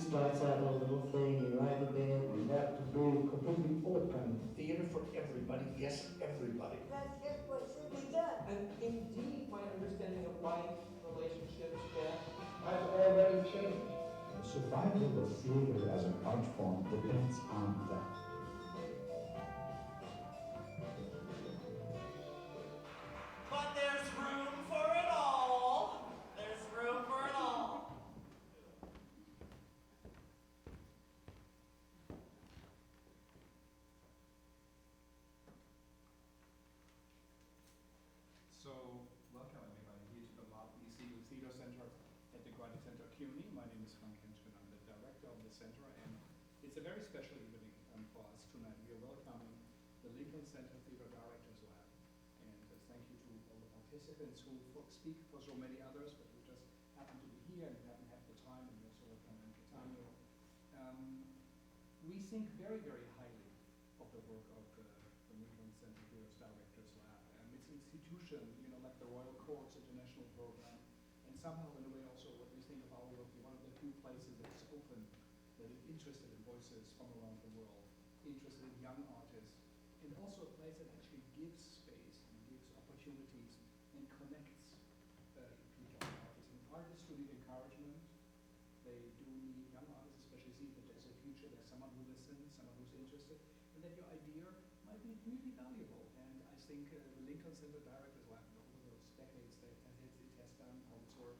just lights out a little thing, you lie in bed, you have to be completely open. Theater for everybody, yes, everybody. That's just what should be done. And indeed, my understanding of life, relationships, death, Has already changed. The survival of theater as an art form depends on that. But there's room for it all. There's room for it all. So, welcome everybody here to the Untitled Theater Center at the Graduate Center CUNY. My name is Schechner. I'm the director of the center, and it's a very special evening for us tonight. We are welcoming the Lincoln Center Theater Directors Lab. And thank you to all the participants who speak for so many others, but who just happen to be here and haven't had the time, and also welcome Anne Cattaneo. We think very, very highly of the work of the Lincoln Center Theater Directors Lab. It's an institution, like the Royal Courts International Program, and somehow in a way also what we think of our work, one of the few places that is open, that is interested in voices from around the world, interested in young artists, and also a place that actually gives space and gives opportunities and connects people and artists. And artists do need encouragement. They do need young artists, especially see that there's a future, there's someone who listens, someone who's interested, and that your idea might be really valuable. And I think the Lincoln Center Directors Lab, over those decades that it has done how its work,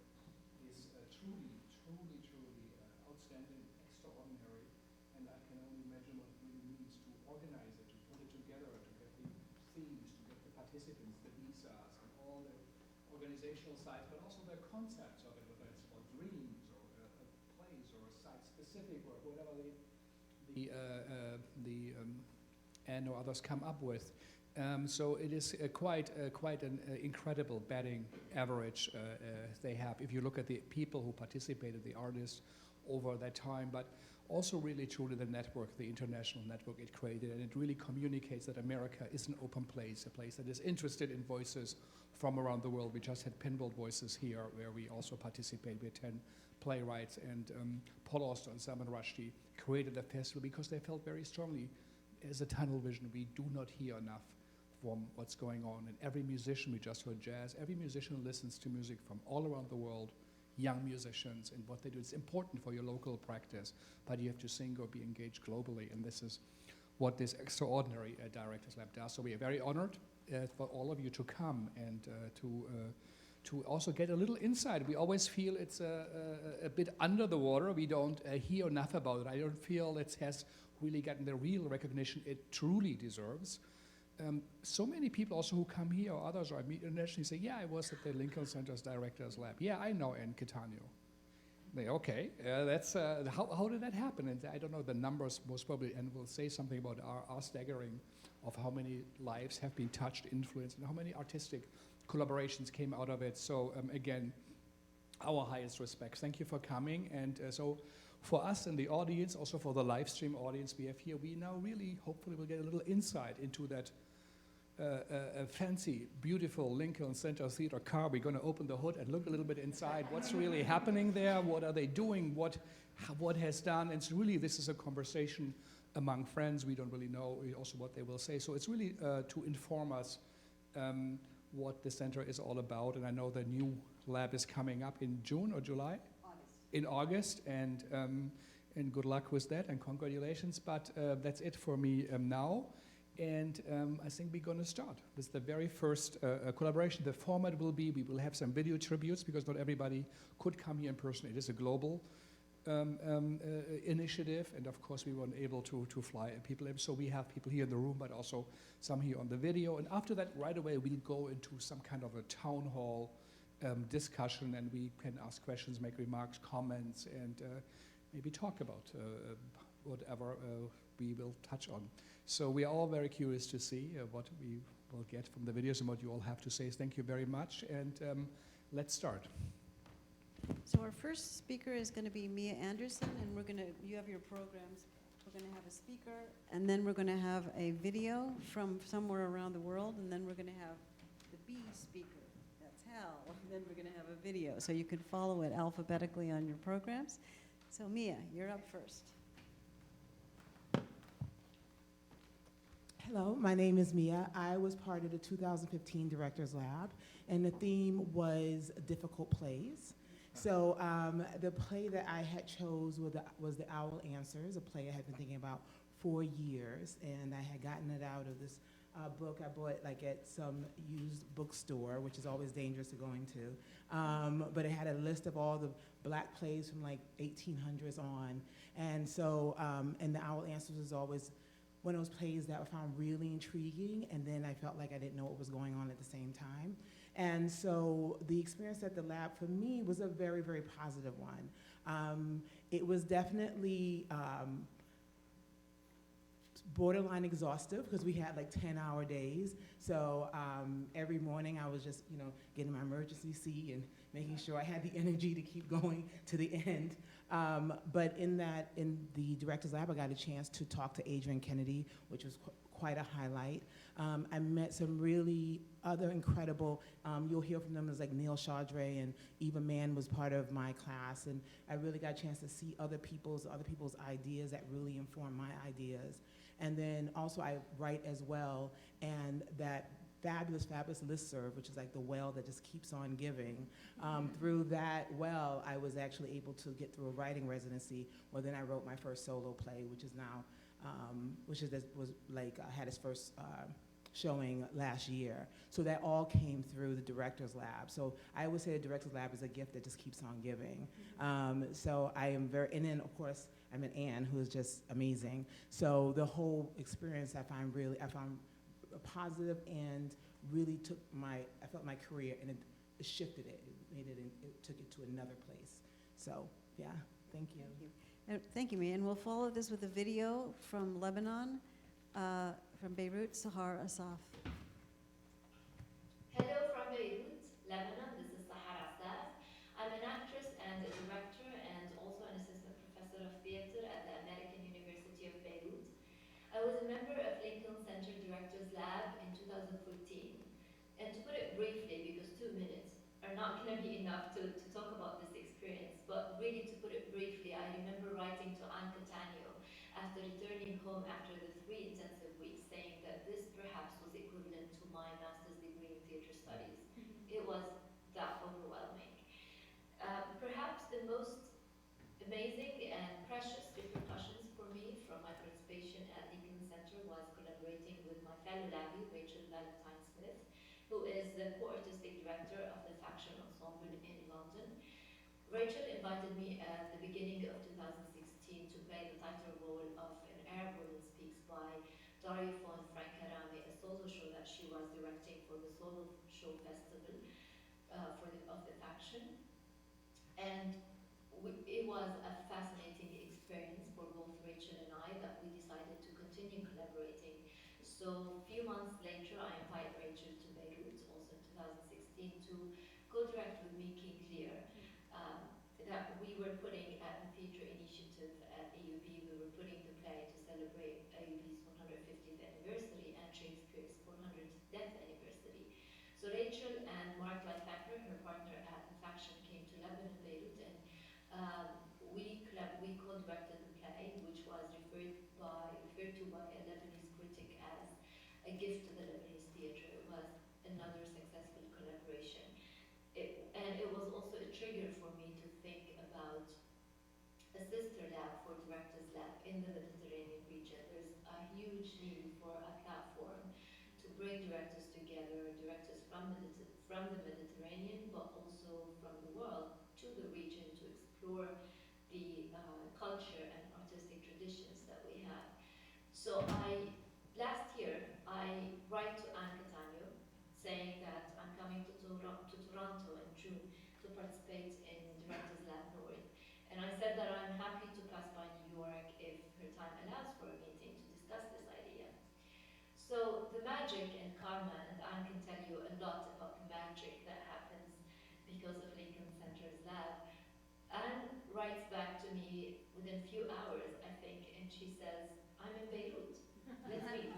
is truly, truly, truly outstanding, extraordinary. And I can only imagine what it really means to organize it, to put it together, to get the themes, to get the participants, the visas, and all the organizational sides, but also the concepts of it, whether it's about dreams or plays or site-specific or whatever Anne or others come up with. So it is quite an incredible batting average they have. If you look at the people who participated, the artists over that time, but also really truly the network, the international network it created, and it really communicates that America is an open place, a place that is interested in voices from around the world. We just had Pinball Voices here, where we also participate. We had 10 playwrights, and Paul Auster and Salman Rushdie created a festival because they felt very strongly, as a tunnel vision, we do not hear enough from what's going on. And every musician, we just heard jazz, every musician listens to music from all around the world, young musicians, and what they do. It's important for your local practice, but you have to sing or be engaged globally, and this is what this extraordinary Directors Lab does. So we are very honored for all of you to come and to also get a little insight. We always feel it's a bit under the water. We don't hear enough about it. I don't feel it has really gotten the real recognition it truly deserves. So many people also who come here or others or meet internationally say, yeah, I was at the Lincoln Center's Directors Lab. Yeah, I know Anne Cattaneo. Okay, that's how did that happen? And I don't know the numbers, most probably, and we'll say something about our staggering of how many lives have been touched, influenced, and how many artistic collaborations came out of it. So again, our highest respects. Thank you for coming. And so for us in the audience, also for the live stream audience we have here, we now really hopefully will get a little insight into that fancy, beautiful Lincoln Center Theater car. We're going to open the hood and look a little bit inside. What's really happening there? What are they doing? What has done? And it's really, this is a conversation among friends. We don't really know also what they will say. So it's really to inform us what the center is all about. And I know the new lab is coming up in June or July? In August, and good luck with that, and congratulations. But that's it for me now. And I think we're going to start with the very first collaboration. The format will be, we will have some video tributes because not everybody could come here in person. It is a global initiative, and of course we weren't able to fly people in. So we have people here in the room, but also some here on the video. And after that, right away, we'll go into some kind of a town hall discussion, and we can ask questions, make remarks, comments, and maybe talk about whatever we will touch on. So we are all very curious to see what we will get from the videos and what you all have to say. Thank you very much, and let's start. So our first speaker is going to be Mia Anderson, and you have your programs. We're going to have a speaker, and then we're going to have a video from somewhere around the world, and then we're going to have the B speaker. That's Hal. And then we're going to have a video. So you can follow it alphabetically on your programs. So Mia, you're up first. Hello, my name is Mia. I was part of the 2015 Directors Lab, and the theme was difficult plays. So the play that I had chose was the Owl Answers, a play I had been thinking about for years, and I had gotten it out of this book I bought like at some used bookstore, which is always dangerous to go into. But it had a list of all the black plays from like 1800s on, and so and the Owl Answers was always one of those plays that I found really intriguing, and then I felt like I didn't know what was going on at the same time. And so the experience at the lab for me was a very, very positive one. It was definitely borderline exhaustive because we had like 10-hour days. So every morning I was just, getting my emergency seat and making sure I had the energy to keep going to the end. But in the Directors Lab, I got a chance to talk to Adrian Kennedy, which was quite a highlight. I met some really other incredible, you'll hear from them, as like Neil Chaudry and Eva Mann was part of my class, and I really got a chance to see other people's ideas that really informed my ideas. And then also I write as well, and that fabulous listserv, which is like the well that just keeps on giving. Through that well, I was actually able to get through a writing residency, where then I wrote my first solo play, which is now, had its first showing last year. So that all came through the Directors Lab. So I always say the Directors Lab is a gift that just keeps on giving. So I am and then of course, I met Anne, who is just amazing. So the whole experience I found positive, and really I felt my career, and it shifted it. It took it to another place. So yeah, thank you. Thank you. Thank you, Mia. And we'll follow this with a video from Lebanon, from Beirut, Sahar Asaf. Hello from Beirut, Lebanon. This is Sahar Asaf. I'm an actress and a director and also an assistant professor of theater at the American University of Beirut. I was a member of Lincoln Center Directors Lab in 2014. And to put it briefly, because 2 minutes are not going to be enough to talk about this experience, but really to put it briefly, I remember writing to Anne Cattaneo after returning home after the 3 intensive weeks, saying that this perhaps was equivalent to my master's degree in theater studies. It was that overwhelming. Perhaps the most amazing and precious repercussions for me from my participation at Lincoln Center was collaborating with my fellow Labby, Rachel Valentine-Smith, who is the co-artistic director of the Faction Ensemble in London. Rachel invited me at the beginning of 2016 to play the title role of An Arab Woman Speaks by Dario von Frankarami, a solo show that she was directing for the Solo Show Festival of the Faction. And it was a fascinating experience for both Rachel and I that we decided to continue collaborating. So a few months later, I invited Rachel to Beirut, also in 2016, to co-direct with me King Lear, that we were putting at the Theatre Initiative at AUB. We were putting the play to celebrate AUB's 150th anniversary and Shakespeare's 400th death anniversary. So Rachel and Mark Lighthacker, her partner at the Faction, came to Lebanon, Beirut, and we co-directed the play, which was referred to by a Lebanese critic as a gift to the Lebanese theatre. It was another successful collaboration. And it was also a trigger for me to think about a sister lab for Directors Lab in the Mediterranean region. There's a huge need for a platform to bring directors together, directors from the Mediterranean, but also from the world to the region, to explore the culture and artistic traditions that we have. So last year, I write to Anne Cattaneo saying that I'm coming to Toronto in June to participate in Directors Lab North. And I said that I'm happy to pass by New York if her time allows for a meeting to discuss this idea. So the magic and karma, and Anne can tell you a lot about the magic that happens because of Lincoln Center's lab. Anne writes back to me within a few hours, I think, and she says, I'm in Beirut, let's meet.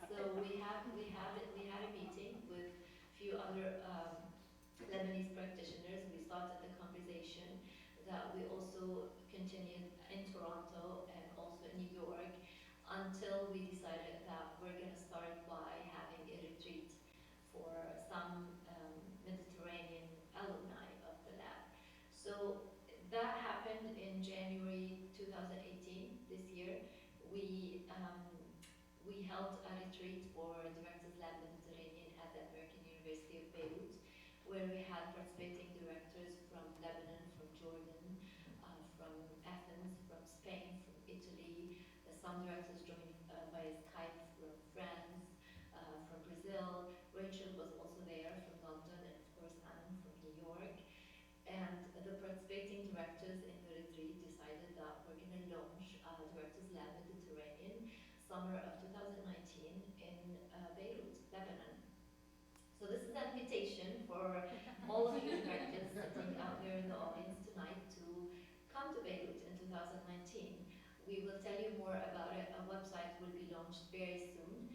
So we had a meeting with a few other Lebanese practitioners. We started the conversation that we also can continued in Toronto and also in New York until we decided that we're going to start by having a retreat for some Mediterranean alumni of the lab. So that happened in January 2018, this year. We held a retreat for Directors Lab Mediterranean at the American University of Beirut, where we had participating directors from Lebanon, from Jordan, from Athens, from Spain, from Italy. Some directors joined via Skype from France, from Brazil. Rachel was also there from London, and of course Anne from New York. And the participating directors in the retreat decided that we're going to launch Directors Lab Mediterranean summer of 2019 in Beirut, Lebanon. So this is an invitation for all of you directors sitting out there in the audience tonight to come to Beirut in 2019. We will tell you more about it. A website will be launched very soon.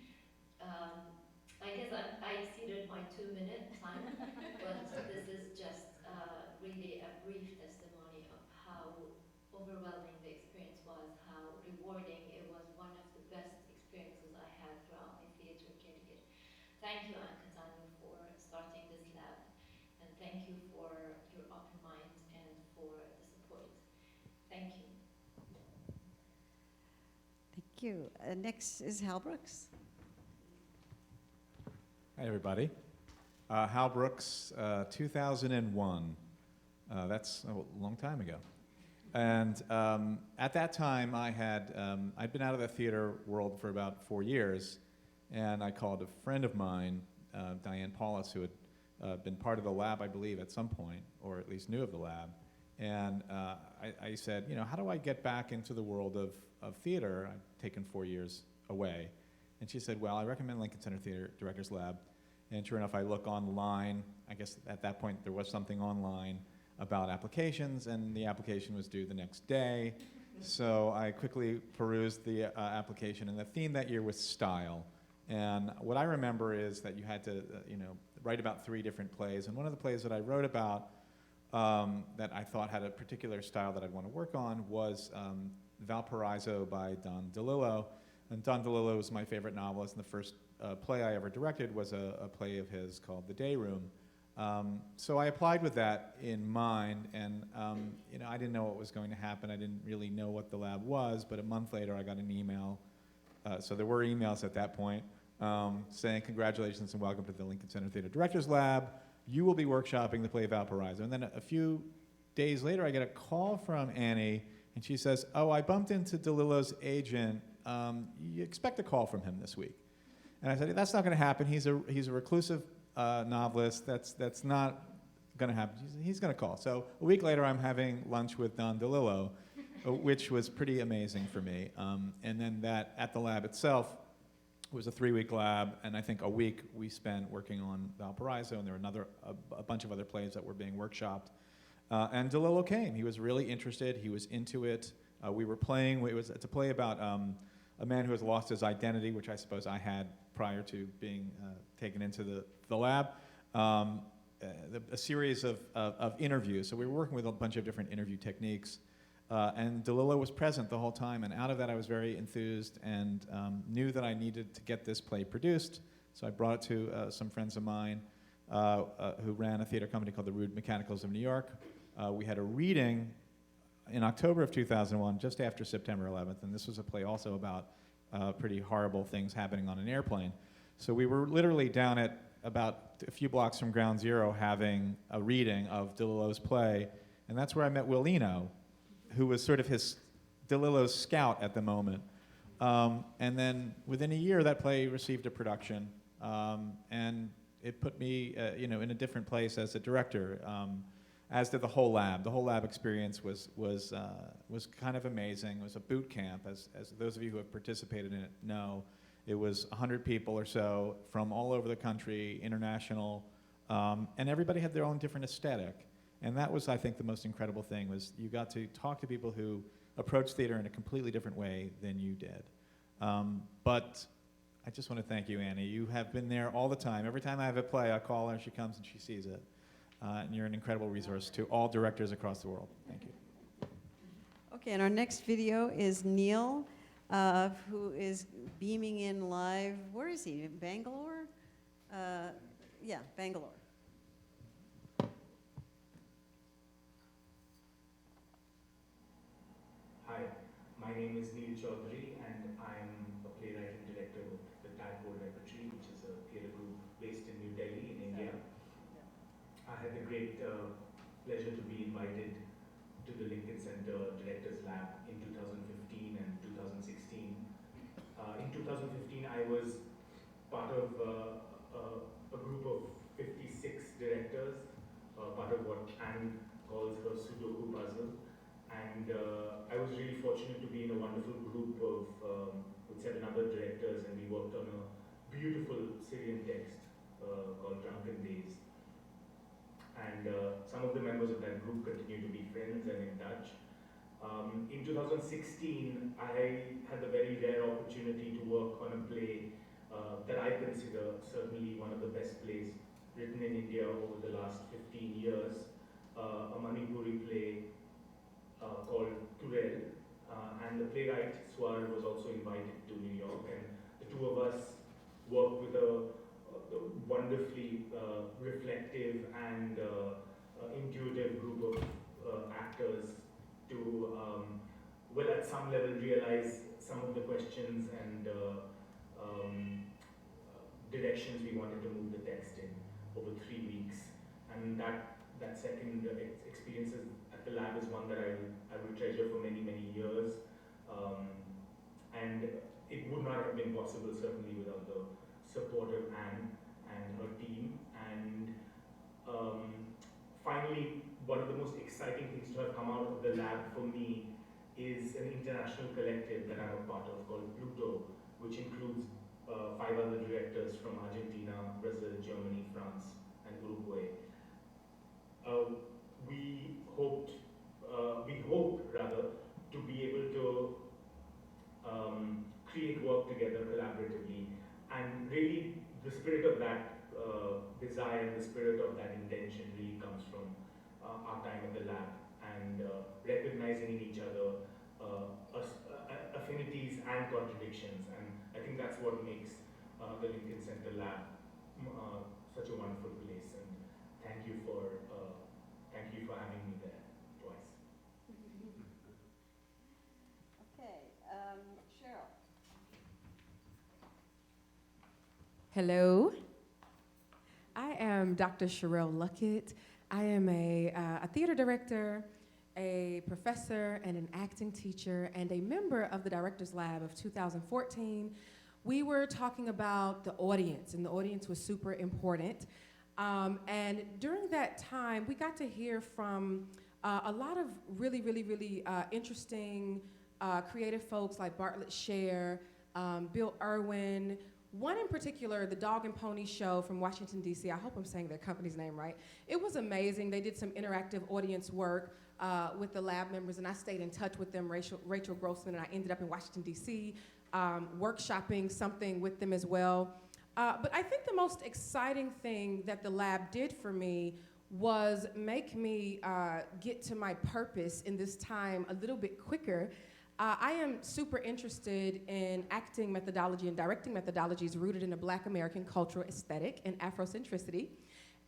I guess I exceeded my 2-minute time, but this is just really a brief testimony of how overwhelming the experience was, how rewarding it was, one of the best experiences I had throughout my theater career. Thank you, Anne Cattaneo, for starting this lab, and thank you for your open mind and for the support. Thank you. Thank you. Next is Hal Brooks. Hi, everybody. Hal Brooks, 2001. That's a long time ago. And at that time, I'd been out of the theater world for about 4 years, and I called a friend of mine, Diane Paulus, who had been part of the lab, I believe, at some point, or at least knew of the lab. And I said, you know, how do I get back into the world of theater? I've taken 4 years away. And she said, well, I recommend Lincoln Center Theater Directors Lab. And sure enough, I look online. I guess at that point there was something online about applications, and the application was due the next day. So I quickly perused the application, and the theme that year was style. And what I remember is that you had to, write about 3 different plays. And one of the plays that I wrote about that I thought had a particular style that I'd want to work on was Valparaiso by Don DeLillo. And Don DeLillo was my favorite novelist, and the first play I ever directed was a play of his called The Day Room. So I applied with that in mind, and I didn't know what was going to happen. I didn't really know what the lab was, but a month later I got an email. So there were emails at that point saying, congratulations and welcome to the Lincoln Center Theater Directors Lab. You will be workshopping the play Valparaiso. And then a few days later I get a call from Annie, and she says, oh, I bumped into DeLillo's agent. You expect a call from him this week. And I said, that's not going to happen. He's a reclusive novelist. That's not going to happen. He's going to call. So a week later, I'm having lunch with Don DeLillo, which was pretty amazing for me. And then that at the lab itself was a 3-week lab, and I think a week we spent working on Valparaiso, and there were a bunch of other plays that were being workshopped. And DeLillo came. He was really interested. He was into it. We were playing. It's a play about a man who has lost his identity, which I suppose I had prior to being taken into the lab. A series of interviews. So we were working with a bunch of different interview techniques. And DeLillo was present the whole time, and out of that I was very enthused and knew that I needed to get this play produced. So I brought it to some friends of mine who ran a theater company called the Rude Mechanicals of New York. We had a reading in October of 2001, just after September 11th, and this was a play also about pretty horrible things happening on an airplane. So we were literally down at about a few blocks from Ground Zero having a reading of DeLillo's play, and that's where I met Will Eno, who was sort of DeLillo's scout at the moment. And then within a year, that play received a production, and it put me in a different place as a director. As did the whole lab. The whole lab experience was kind of amazing. It was a boot camp, as those of you who have participated in it know. It was 100 people or so from all over the country, international, and everybody had their own different aesthetic. And that was, I think, the most incredible thing, was you got to talk to people who approach theater in a completely different way than you did. But I just want to thank you, Annie. You have been there all the time. Every time I have a play, I call her, she comes and she sees it. And you're an incredible resource to all directors across the world. Thank you. Okay, and our next video is Neil, who is beaming in live. Where is he? Bangalore? Yeah, Bangalore. Hi, my name is Neil Chaudhary and I'm a playwright and director of the Tadpole Repertory, which is a theatre group based in New Delhi in India. I had the great pleasure to be invited to the Lincoln Center Directors Lab in 2015 and 2016. In 2015, I was part of a group of 56 directors, part of what Anne calls her Sudoku puzzle. And I was really fortunate to be in a wonderful group of with 7 other directors, and we worked on a beautiful Syrian text called Drunken Days. And some of the members of that group continue to be friends and in touch. In 2016, I had the very rare opportunity to work on a play that I consider certainly one of the best plays written in India over the last 15 years, a Manipuri play called Turel, and the playwright Swar was also invited to New York, and the two of us worked with a wonderfully reflective and intuitive group of actors to, well, at some level realize some of the questions and directions we wanted to move the text in over 3 weeks. And that second experience at the lab is one that I will treasure for many, many years. And it would not have been possible, certainly, without the support of Anne and her team. And finally, one of the most exciting things to have come out of the lab for me is an international collective that I'm a part of called Pluto, which includes 5 other directors from Argentina, Brazil, Germany, France, and Uruguay. We hope to be able to create work together collaboratively, and really the spirit of that desire and the spirit of that intention really comes from our time at the lab, and recognizing in each other affinities and contradictions, and I think that's what makes the Lincoln Center Lab such a wonderful place. And thank you for having me there twice. Okay, Cheryl. Hello, I am Dr. Sherelle Luckett. I am a theater director, a professor, and an acting teacher, and a member of the Directors Lab of 2014. We were talking about the audience, and the audience was super important. And during that time, we got to hear from a lot of really interesting creative folks like Bartlett Sher, Bill Irwin. One in particular, the Dog and Pony Show from Washington, D.C. I hope I'm saying their company's name right. It was amazing. They did some interactive audience work with the lab members, and I stayed in touch with them, Rachel Grossman, and I ended up in Washington, D.C., workshopping something with them as well. But I think the most exciting thing that the lab did for me was make me get to my purpose in this time a little bit quicker. I am super interested in acting methodology and directing methodologies rooted in a Black American cultural aesthetic and Afrocentricity.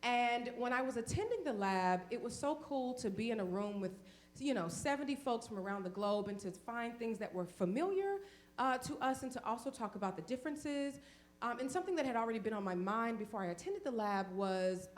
And when I was attending the lab, it was so cool to be in a room with 70 folks from around the globe, and to find things that were familiar to us, and to also talk about the differences. And something that had already been on my mind before I attended the lab was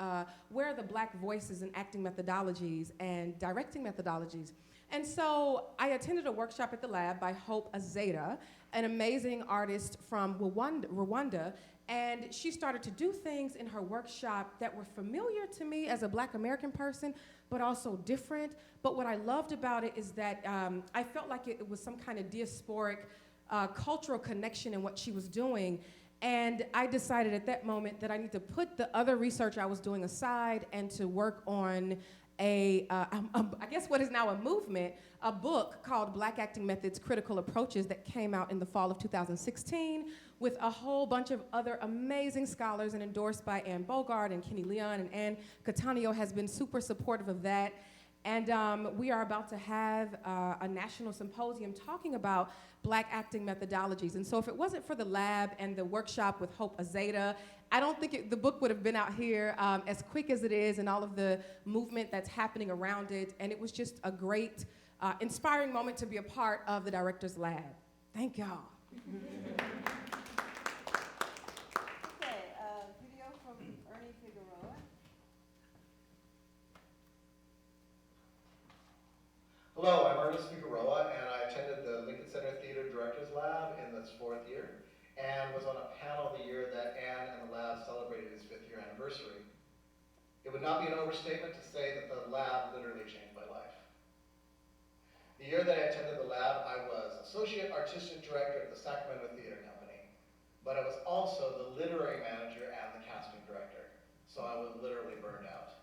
where are the Black voices in acting methodologies and directing methodologies? And so I attended a workshop at the lab by Hope Azeda, an amazing artist from Rwanda, and she started to do things in her workshop that were familiar to me as a Black American person, but also different. But what I loved about it is that I felt like it was some kind of diasporic cultural connection in what she was doing. And I decided at that moment that I need to put the other research I was doing aside and to work on I guess what is now a movement, a book called Black Acting Methods, Critical Approaches, that came out in the fall of 2016 with a whole bunch of other amazing scholars and endorsed by Anne Bogart and Kenny Leon, and Anne Cattaneo has been super supportive of that. And we are about to have a national symposium talking about Black acting methodologies. And so if it wasn't for the lab and the workshop with Hope Azeda, I don't think the book would have been out here as quick as it is, and all of the movement that's happening around it. And it was just a great, inspiring moment to be a part of the Directors Lab. Thank y'all. Okay, video from Ernie Figueroa. Hello, I'm Ernest Figueroa, and I attended the Lincoln Center Theater Directors Lab in this 4th year, and was on a panel the year that Anne and the lab celebrated its 5th year anniversary. It would not be an overstatement to say that the lab literally changed my life. The year that I attended the lab, I was Associate Artistic Director at the Sacramento Theater Company, but I was also the literary manager and the casting director, so I was literally burned out.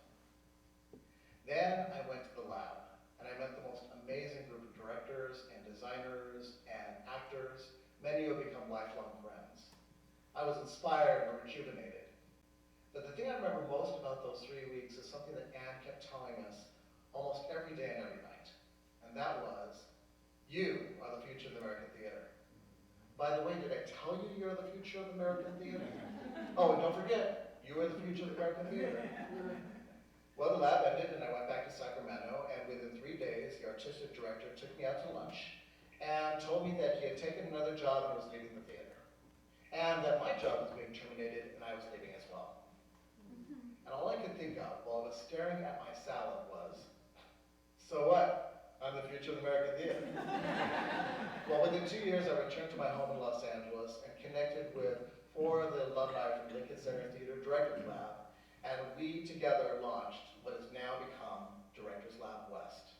Then I went to the lab, and I met the most amazing group of directors and designers and actors, many who have become lifelong friends. I was inspired and rejuvenated. But the thing I remember most about those 3 weeks is something that Anne kept telling us almost every day and every night. And that was, you are the future of the American theater. By the way, did I tell you you're the future of the American theater? Oh, and don't forget, you are the future of the American theater. Well, the lab ended and I went back to Sacramento, and within 3 days, the artistic director took me out to lunch and told me that he had taken another job and was leaving the theater. And that my job was being terminated and I was leaving as well. And all I could think of while I was staring at my salad was, so what? I'm the future of the American theater. Well, within 2 years, I returned to my home in Los Angeles and connected with 4 of the alumni from Lincoln Center Theater Directors Lab, and we together launched what has now become Directors Lab West.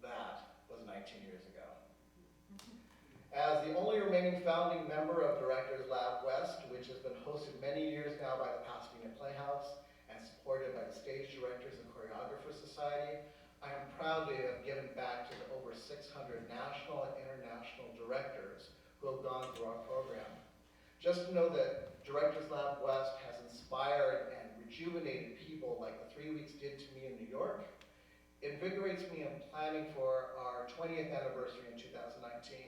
That was 19 years ago. As the only remaining founding member of Directors Lab West, which has been hosted many years now by the Pasadena Playhouse and supported by the Stage Directors and Choreographers Society, I am proud to have given back to the over 600 national and international directors who have gone through our program. Just to know that Directors Lab West has inspired and rejuvenated people like the 3 weeks did to me in New York, invigorates me in planning for our 20th anniversary in 2019.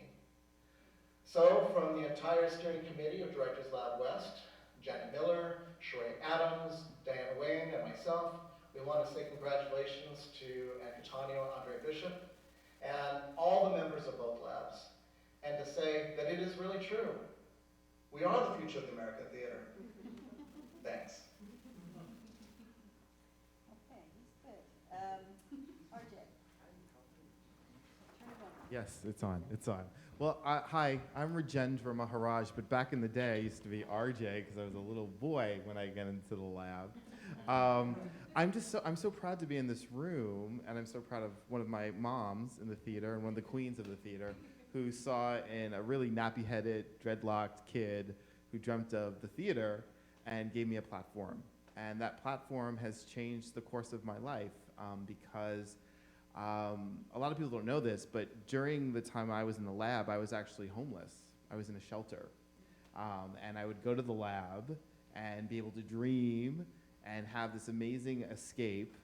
So, from the entire steering committee of Directors Lab West, Janet Miller, Sheree Adams, Diana Wayne, and myself, we want to say congratulations to Anne Cattaneo and Andre Bishop, and all the members of both labs, and to say that it is really true. We are the future of the American theater. Thanks. Okay, he's good. RJ. Turn it on. Yes, it's on. It's on. Well, hi, I'm Rajendra Maharaj, but back in the day, I used to be RJ because I was a little boy when I got into the lab. I'm so proud to be in this room, and I'm so proud of one of my moms in the theater and one of the queens of the theater who saw in a really nappy-headed, dreadlocked kid who dreamt of the theater and gave me a platform. And that platform has changed the course of my life because a lot of people don't know this, but during the time I was in the lab, I was actually homeless. I was in a shelter. And I would go to the lab and be able to dream and have this amazing escape.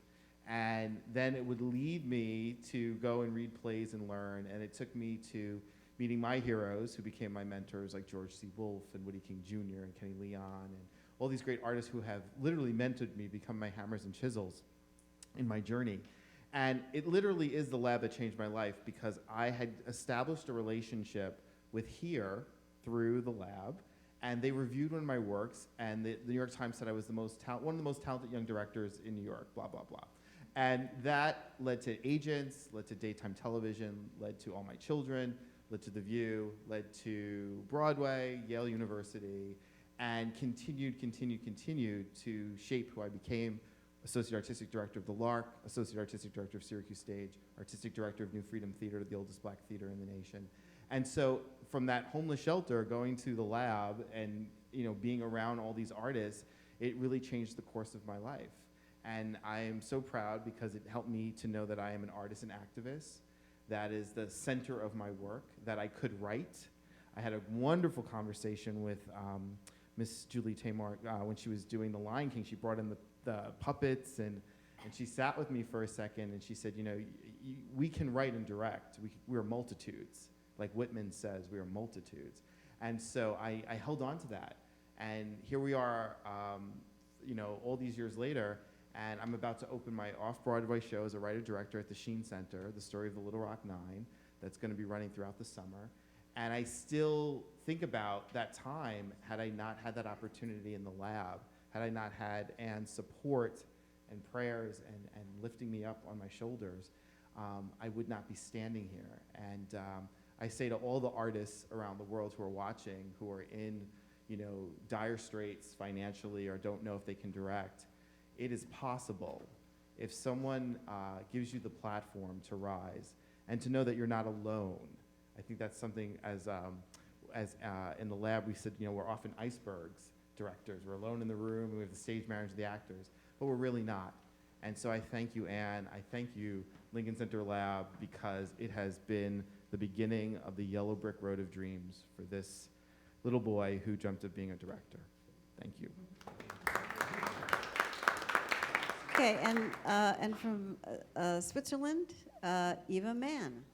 And then it would lead me to go and read plays and learn. And it took me to meeting my heroes who became my mentors, like George C. Wolfe and Woody King Jr. and Kenny Leon and all these great artists who have literally mentored me, become my hammers and chisels in my journey. And it literally is the lab that changed my life because I had established a relationship with HERE through the lab, and they reviewed one of my works, and the New York Times said I was one of the most talented young directors in New York, blah, blah, blah. And that led to agents, led to daytime television, led to All My Children, led to The View, led to Broadway, Yale University, and continued to shape who I became. Associate Artistic Director of the Lark, Associate Artistic Director of Syracuse Stage, Artistic Director of New Freedom Theater, the oldest black theater in the nation. And so from that homeless shelter, going to the lab and being around all these artists, it really changed the course of my life. And I am so proud because it helped me to know that I am an artist and activist. That is the center of my work, that I could write. I had a wonderful conversation with Miss Julie Taymor when she was doing The Lion King. She brought in the puppets, and And she sat with me for a second and she said, you know, we can write and direct. We're multitudes. Like Whitman says, we are multitudes. And so I held on to that. And here we are, you know, all these years later, and I'm about to open my off-Broadway show as a writer-director at the Sheen Center, the story of the Little Rock Nine, that's going to be running throughout the summer. And I still think about that time, had I not had that opportunity in the lab, had I not had Anne's support and prayers and lifting me up on my shoulders, I would not be standing here. And I say to all the artists around the world who are watching, who are in, you know, dire straits financially or don't know if they can direct, it is possible if someone gives you the platform to rise and to know that you're not alone. I think that's something as in the lab we said, you know, we're often icebergs directors. We're alone in the room and we have the stage manager of the actors, but we're really not. And so I thank you, Anne. I thank you, Lincoln Center Lab, because it has been the beginning of the yellow brick road of dreams for this little boy who dreamt of being a director. Thank you. Okay, and from Switzerland, Eva Mann.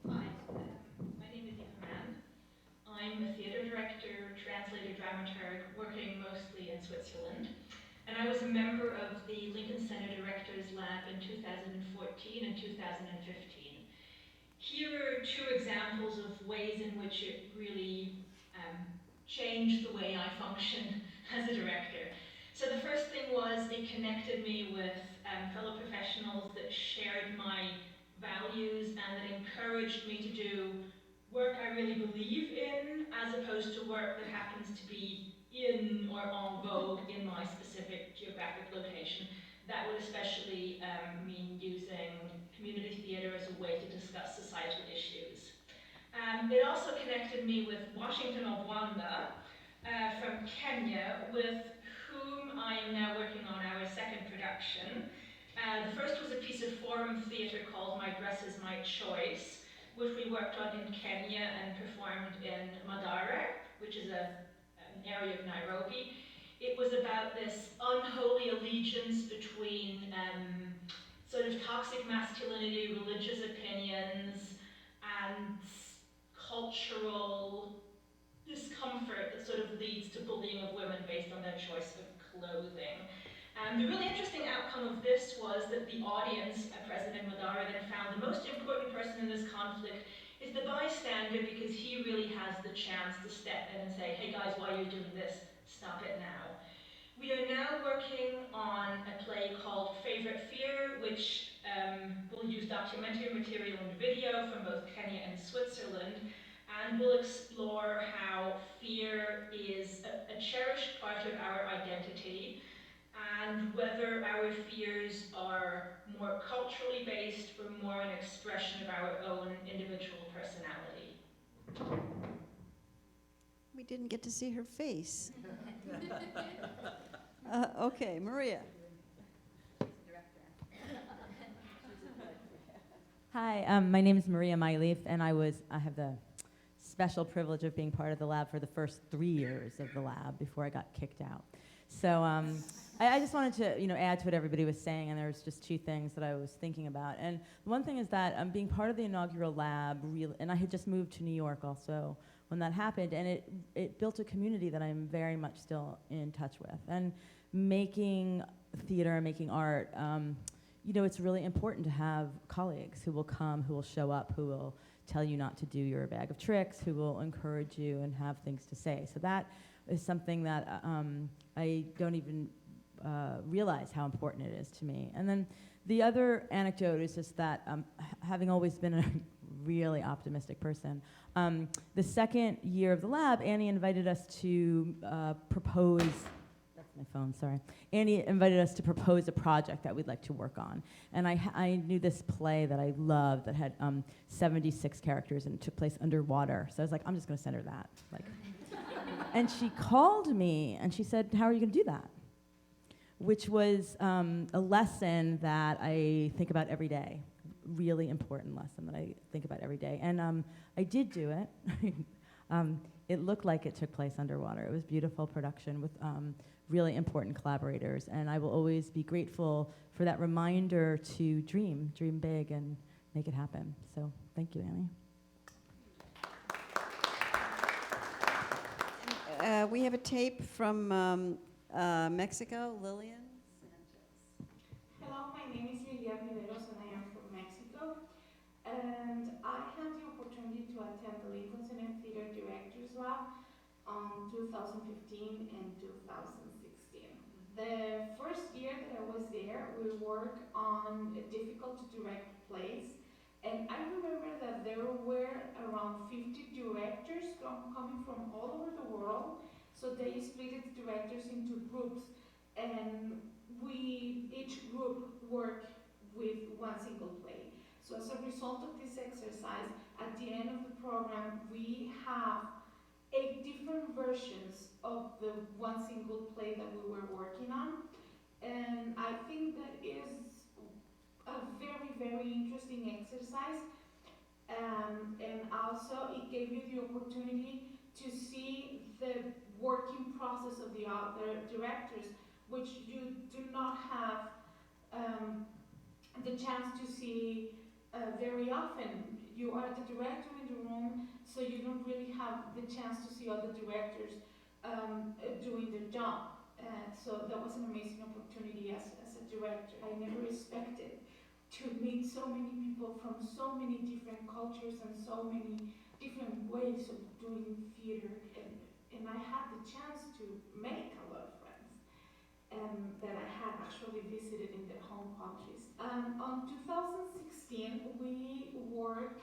Hi, my name is Eva Mann. I'm a theater director, translator, dramaturg, working mostly in Switzerland. And I was a member of the Lincoln Center Directors Lab in 2014 and 2015. Here are two examples of ways in which it really changed the way I function as a director. So the first thing was it connected me with fellow professionals that shared my values and that encouraged me to do work I really believe in, as opposed to work that happens to be in or en vogue in my specific geographic location. That would especially mean using community theater as a way to discuss societal issues. It also connected me with Washington Obwanda from Kenya, with whom I am now working on our second production. The first was a piece of forum theater called My Dress Is My Choice, which we worked on in Kenya and performed in Madara, which is an area of Nairobi. It was about this unholy allegiance between sort of toxic masculinity, religious opinions, and cultural discomfort that sort of leads to bullying of women based on their choice of clothing. The really interesting outcome of this was that the audience, present in Madara, then found the most important person in this conflict is the bystander, because he really has the chance to step in and say, hey guys, why are you doing this? Stop it now. We are now working on a play called Favorite Fear, which will use documentary material and video from both Kenya and Switzerland, and will explore how fear is a cherished part of our identity, and whether our fears are more culturally based or more an expression of our own individual personality. We didn't get to see her face. Okay, Maria. Hi, my name is Maria Myleaf, and I have the special privilege of being part of the lab for the first 3 years of the lab before I got kicked out. So I just wanted to, add to what everybody was saying, and there's just two things that I was thinking about. And one thing is that being part of the inaugural lab, and I had just moved to New York also when that happened, and it built a community that I'm very much still in touch with. And making theater and making art, it's really important to have colleagues who will come, who will show up, who will tell you not to do your bag of tricks, who will encourage you and have things to say. So that is something that I don't even realize how important it is to me. And then the other anecdote is just that having always been a really optimistic person, the second year of the lab, Annie invited us to propose, that's my phone, sorry. Annie invited us to propose a project that we'd like to work on. And I knew this play that I loved that had 76 characters and it took place underwater. So I was like, I'm just gonna send her that. And she called me and she said, how are you gonna do that? Which was a lesson that I think about every day. Really important lesson that I think about every day. And I did do it. it looked like it took place underwater. It was beautiful production with really important collaborators, and I will always be grateful for that reminder to dream big and make it happen. So thank you, Annie. We have a tape from Mexico, Lillian. Hello, my name is Lilian Niveros and I am from Mexico. And I had the opportunity to attend the Lincoln Center Theater Directors Lab on 2015 and 2016. The first year that I was there, we worked on difficult to direct plays. And I remember that there were around 50 directors coming from all over the world. So they split the directors into groups. And each group worked with one single play. So as a result of this exercise, at the end of the program, we have 8 different versions of the one single play that we were working on. And I think that is a very, very interesting exercise. And also it gave you the opportunity to see the working process of the other directors, which you do not have the chance to see very often. You are the director in the room, so you don't really have the chance to see other directors doing their job. So that was an amazing opportunity as a director. I never expected to meet so many people from so many different cultures and so many different ways of doing theater. And I had the chance to make a lot of friends that I had actually visited in their home countries. On 2016, we worked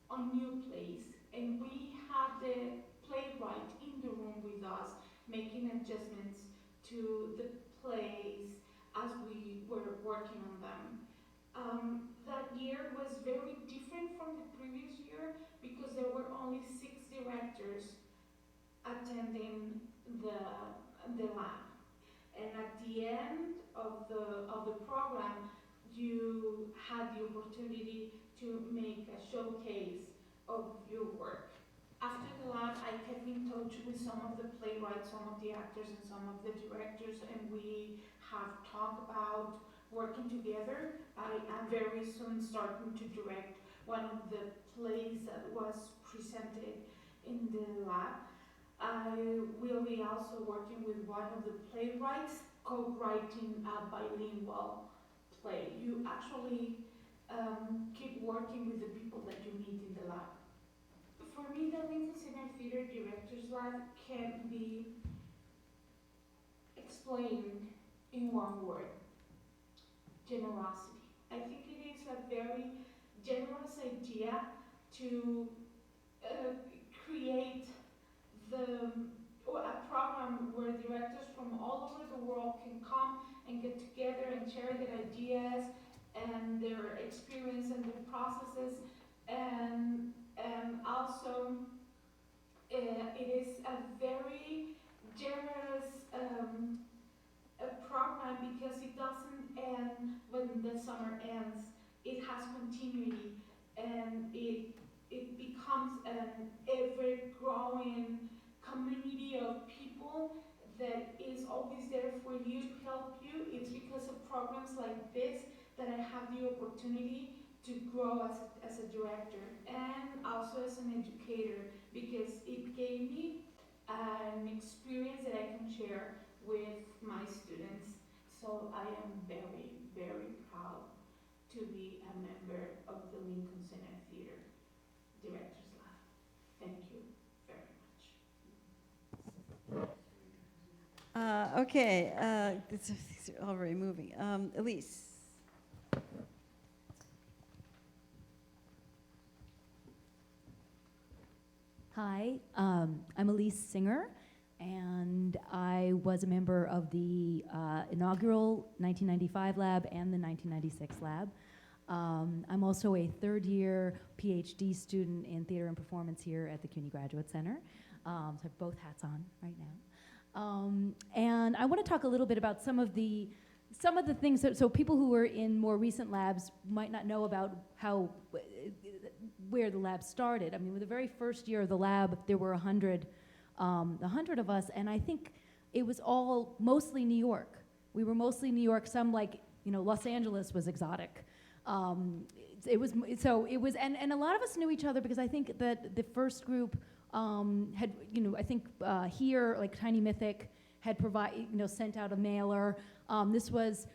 on new plays, and we had the playwright in the room with us, making adjustments to the plays as we were working on them. That year was very different from the previous year because there were only 6 directors attending the lab. And at the end of the program, you had the opportunity to make a showcase of your work. After the lab, I kept in touch with some of the playwrights, some of the actors, and some of the directors, and we have talked about working together. I am very soon starting to direct one of the plays that was presented in the lab. I will be also working with one of the playwrights, co-writing a bilingual play. You actually keep working with the people that you meet in the lab. For me, the Lincoln Center Theater Directors Lab can be explained in one word: generosity. I think it is a very generous idea to create a program where directors from all over the world can come and get together and share their ideas and their experience and their processes, and also it is a very generous program because it doesn't end when the summer ends. It has continuity, and it becomes an ever-growing community of people that is always there for you to help you. It's because of programs like this that I have the opportunity to grow as a director and also as an educator, because it gave me an experience that I can share with my students. So I am very, very proud to be a member of the Lincoln Center Theater Directors Lab. Thank you very much. Okay, it's already moving. Elise. Hi, I'm Elise Singer, and I was a member of the inaugural 1995 lab and the 1996 lab. I'm also a third-year PhD student in theater and performance here at the CUNY Graduate Center. So I have both hats on right now. And I want to talk a little bit about some of the things so people who were in more recent labs might not know about where the lab started. I mean, with the very first year of the lab, there were 100 100 of us, and I think it was all mostly New York. We were mostly New York. Some, like, you know, Los Angeles was exotic. It was, and a lot of us knew each other because I think that the first group had, you know, I think here, like Tiny Mythic had sent out a mailer. This was,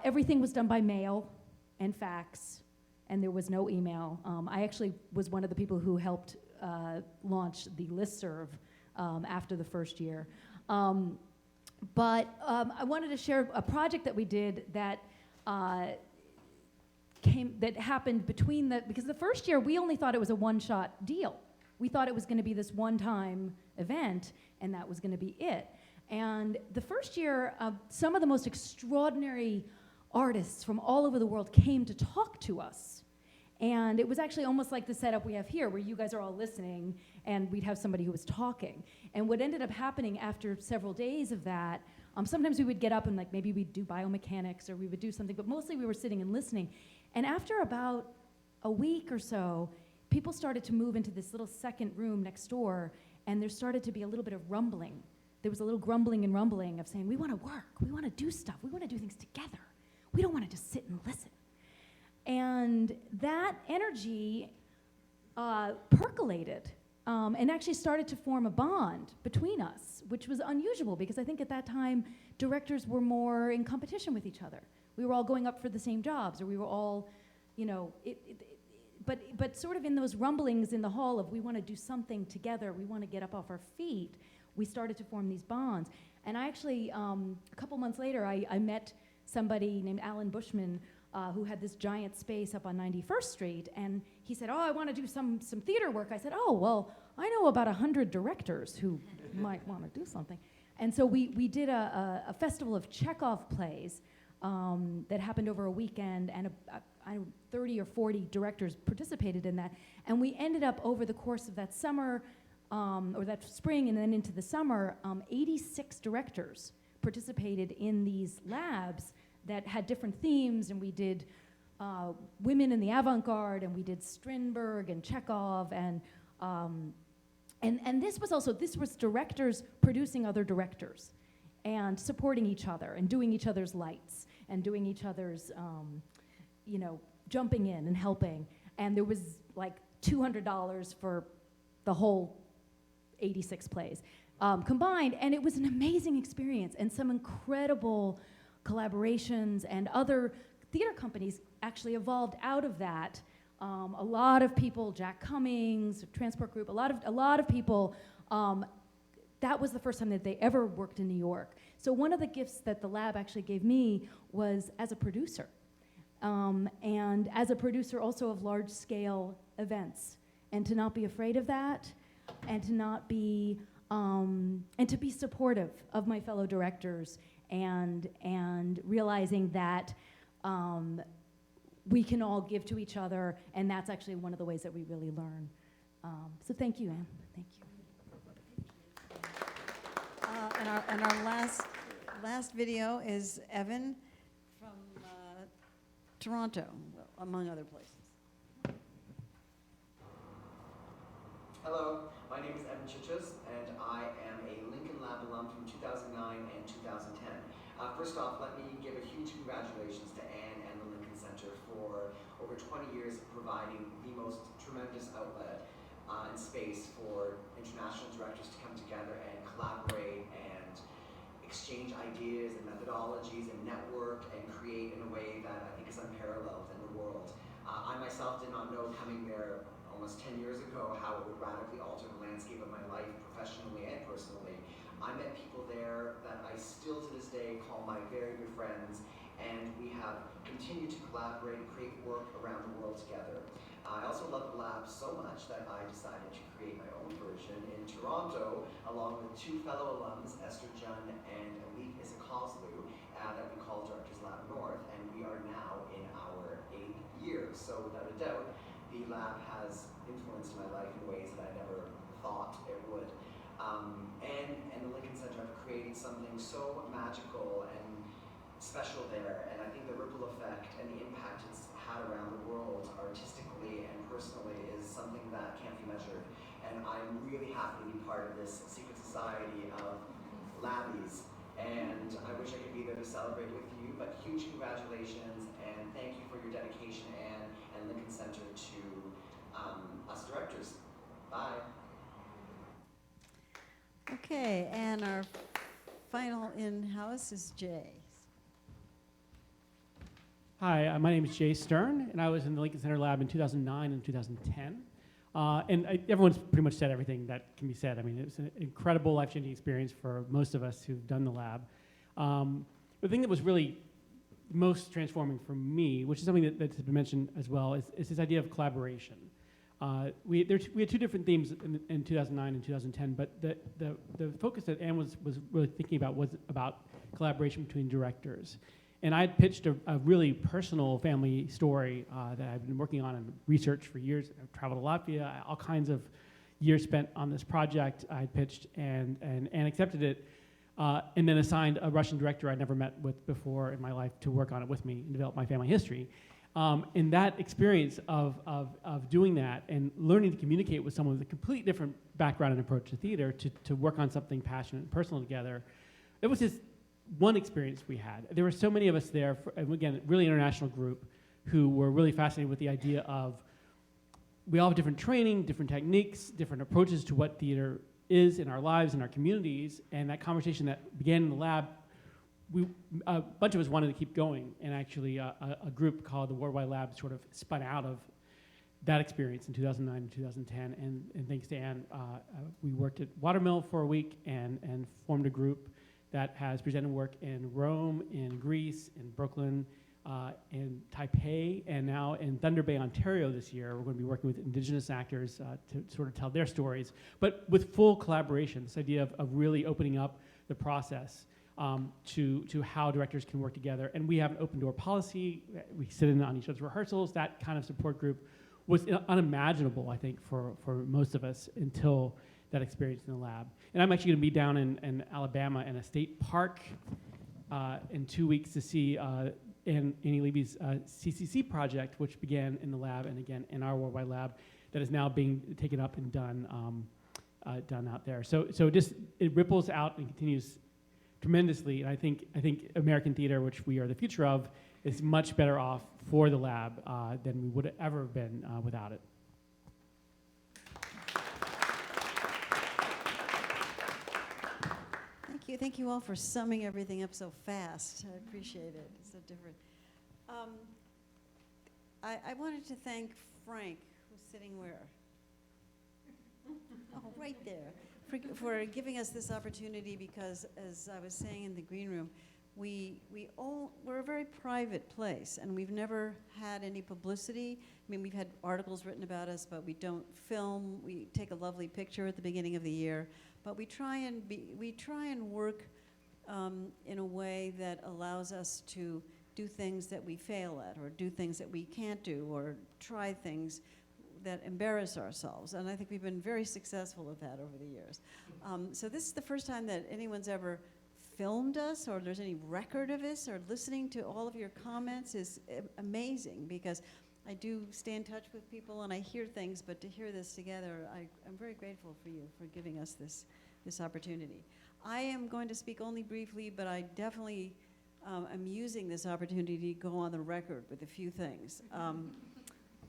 everything was done by mail and fax, and there was no email. I actually was one of the people who helped launch the listserv after the first year. But I wanted to share a project that we did that happened between because the first year we only thought it was a one-shot deal. We thought it was going to be this one-time event, and that was going to be it. And the first year, some of the most extraordinary artists from all over the world came to talk to us. And it was actually almost like the setup we have here, where you guys are all listening, and we'd have somebody who was talking. And what ended up happening after several days of that, sometimes we would get up and like maybe we'd do biomechanics or we would do something, but mostly we were sitting and listening. And after about a week or so, people started to move into this little second room next door, and there started to be a little bit of rumbling. There was a little grumbling and rumbling of saying, we want to work, we want to do stuff, we want to do things together. We don't want to just sit and listen. And that energy percolated and actually started to form a bond between us, which was unusual because I think at that time, directors were more in competition with each other. We were all going up for the same jobs, or we were all, you know, but sort of in those rumblings in the hall of we want to do something together, we want to get up off our feet, we started to form these bonds. And I actually, a couple months later, I met somebody named Alan Bushman who had this giant space up on 91st Street, and he said, oh, I want to do some theater work. I said, oh, well, I know about 100 directors who might want to do something. And so we did a festival of Chekhov plays that happened over a weekend, and 30 or 40 directors participated in that. And we ended up over the course of that summer, or that spring and then into the summer, 86 directors participated in these labs that had different themes, and we did women in the avant-garde, and we did Strindberg and Chekhov, and this was directors producing other directors and supporting each other and doing each other's lights and doing each other's, jumping in and helping. And there was like $200 for the whole 86 plays combined, and it was an amazing experience and some incredible collaborations, and other theater companies actually evolved out of that. A lot of people, Jack Cummings, Transport Group, a lot of people, that was the first time that they ever worked in New York. So one of the gifts that the lab actually gave me was as a producer. And as a producer also of large-scale events, and to not be afraid of that, and to not be, and to be supportive of my fellow directors, and realizing that we can all give to each other, and that's actually one of the ways that we really learn. So thank you, Anne. Thank you. And our last video is Evan from Toronto, among other places. Hello, my name is Evan Chichas, and I am a Lincoln Lab alum from 2009 and 2010. First off, let me give a huge congratulations to Anne and the Lincoln Center for over 20 years of providing the most tremendous outlet and space for international directors to come together and collaborate and exchange ideas and methodologies and network and create in a way that I think is unparalleled in the world. I myself did not know coming there almost 10 years ago how it would radically alter the landscape of my life professionally and personally. I met people there that I still to this day call my very good friends, and we have continued to collaborate and create work around the world together. I also love the lab so much that I decided to create my own version in Toronto, along with two fellow alums, Esther Jun and Elif Issakozlu, that we call Directors Lab North, and we are now in our 8th year. So without a doubt, the lab has influenced my life in ways that I never thought it would. And the Lincoln Center have created something so magical and special there, and I think the ripple effect and the impact it's had around the world artistically and personally is something that can't be measured. and I'm really happy to be part of this secret society of labbies. And I wish I could be there to celebrate with you, but huge congratulations and thank you for your dedication, Anne and Lincoln Center, to us directors. Bye. Okay, and our final in-house is Jay. Hi, my name is Jay Stern, and I was in the Lincoln Center Lab in 2009 and 2010. Everyone's pretty much said everything that can be said. I mean, it was an incredible life-changing experience for most of us who've done the lab. The thing that was really most transforming for me, which is something that's been mentioned as well, is this idea of collaboration. We had two different themes in 2009 and 2010, but the focus that Anne was really thinking about was about collaboration between directors. And I had pitched a really personal family story that I've been working on and researched for years. I've traveled to Latvia, all kinds of years spent on this project. I had pitched and Anne accepted it, and then assigned a Russian director I'd never met with before in my life to work on it with me and develop my family history. And that experience of doing that and learning to communicate with someone with a completely different background and approach to theater to work on something passionate and personal together, it was just one experience we had. There were so many of us there, and again, really international group, who were really fascinated with the idea of we all have different training, different techniques, different approaches to what theater is in our lives, in our communities, and that conversation that began in the lab, a bunch of us wanted to keep going, and actually a group called the Worldwide Lab sort of spun out of that experience in 2009 and 2010, and thanks to Anne, we worked at Watermill for a week and formed a group that has presented work in Rome, in Greece, in Brooklyn, in Taipei, and now in Thunder Bay, Ontario this year. We're going to be working with Indigenous actors to sort of tell their stories, but with full collaboration, this idea of really opening up the process to how directors can work together. And we have an open door policy. We sit in on each other's rehearsals. That kind of support group was unimaginable, I think, for most of us until that experience in the lab. And I'm actually going to be down in Alabama in a state park in 2 weeks to see Annie Levy's CCC project, which began in the lab and again in our Worldwide Lab, that is now being taken up and done out there. So just it ripples out and continues tremendously. And I think American theater, which we are the future of, is much better off for the lab than we would have ever been without it. Thank you all for summing everything up so fast. I appreciate it. It's so different. I wanted to thank Frank, who's sitting where? Oh, right there, for giving us this opportunity, because as I was saying in the green room, we're a very private place, and we've never had any publicity. I mean, we've had articles written about us, but we don't film. We take a lovely picture at the beginning of the year, but we try and work in a way that allows us to do things that we fail at, or do things that we can't do, or try things that embarrass ourselves. And I think we've been very successful at that over the years. So this is the first time that anyone's ever filmed us, or there's any record of this, or listening to all of your comments is amazing, because I do stay in touch with people and I hear things, but to hear this together, I'm very grateful for you for giving us this opportunity. I am going to speak only briefly, but I definitely am using this opportunity to go on the record with a few things.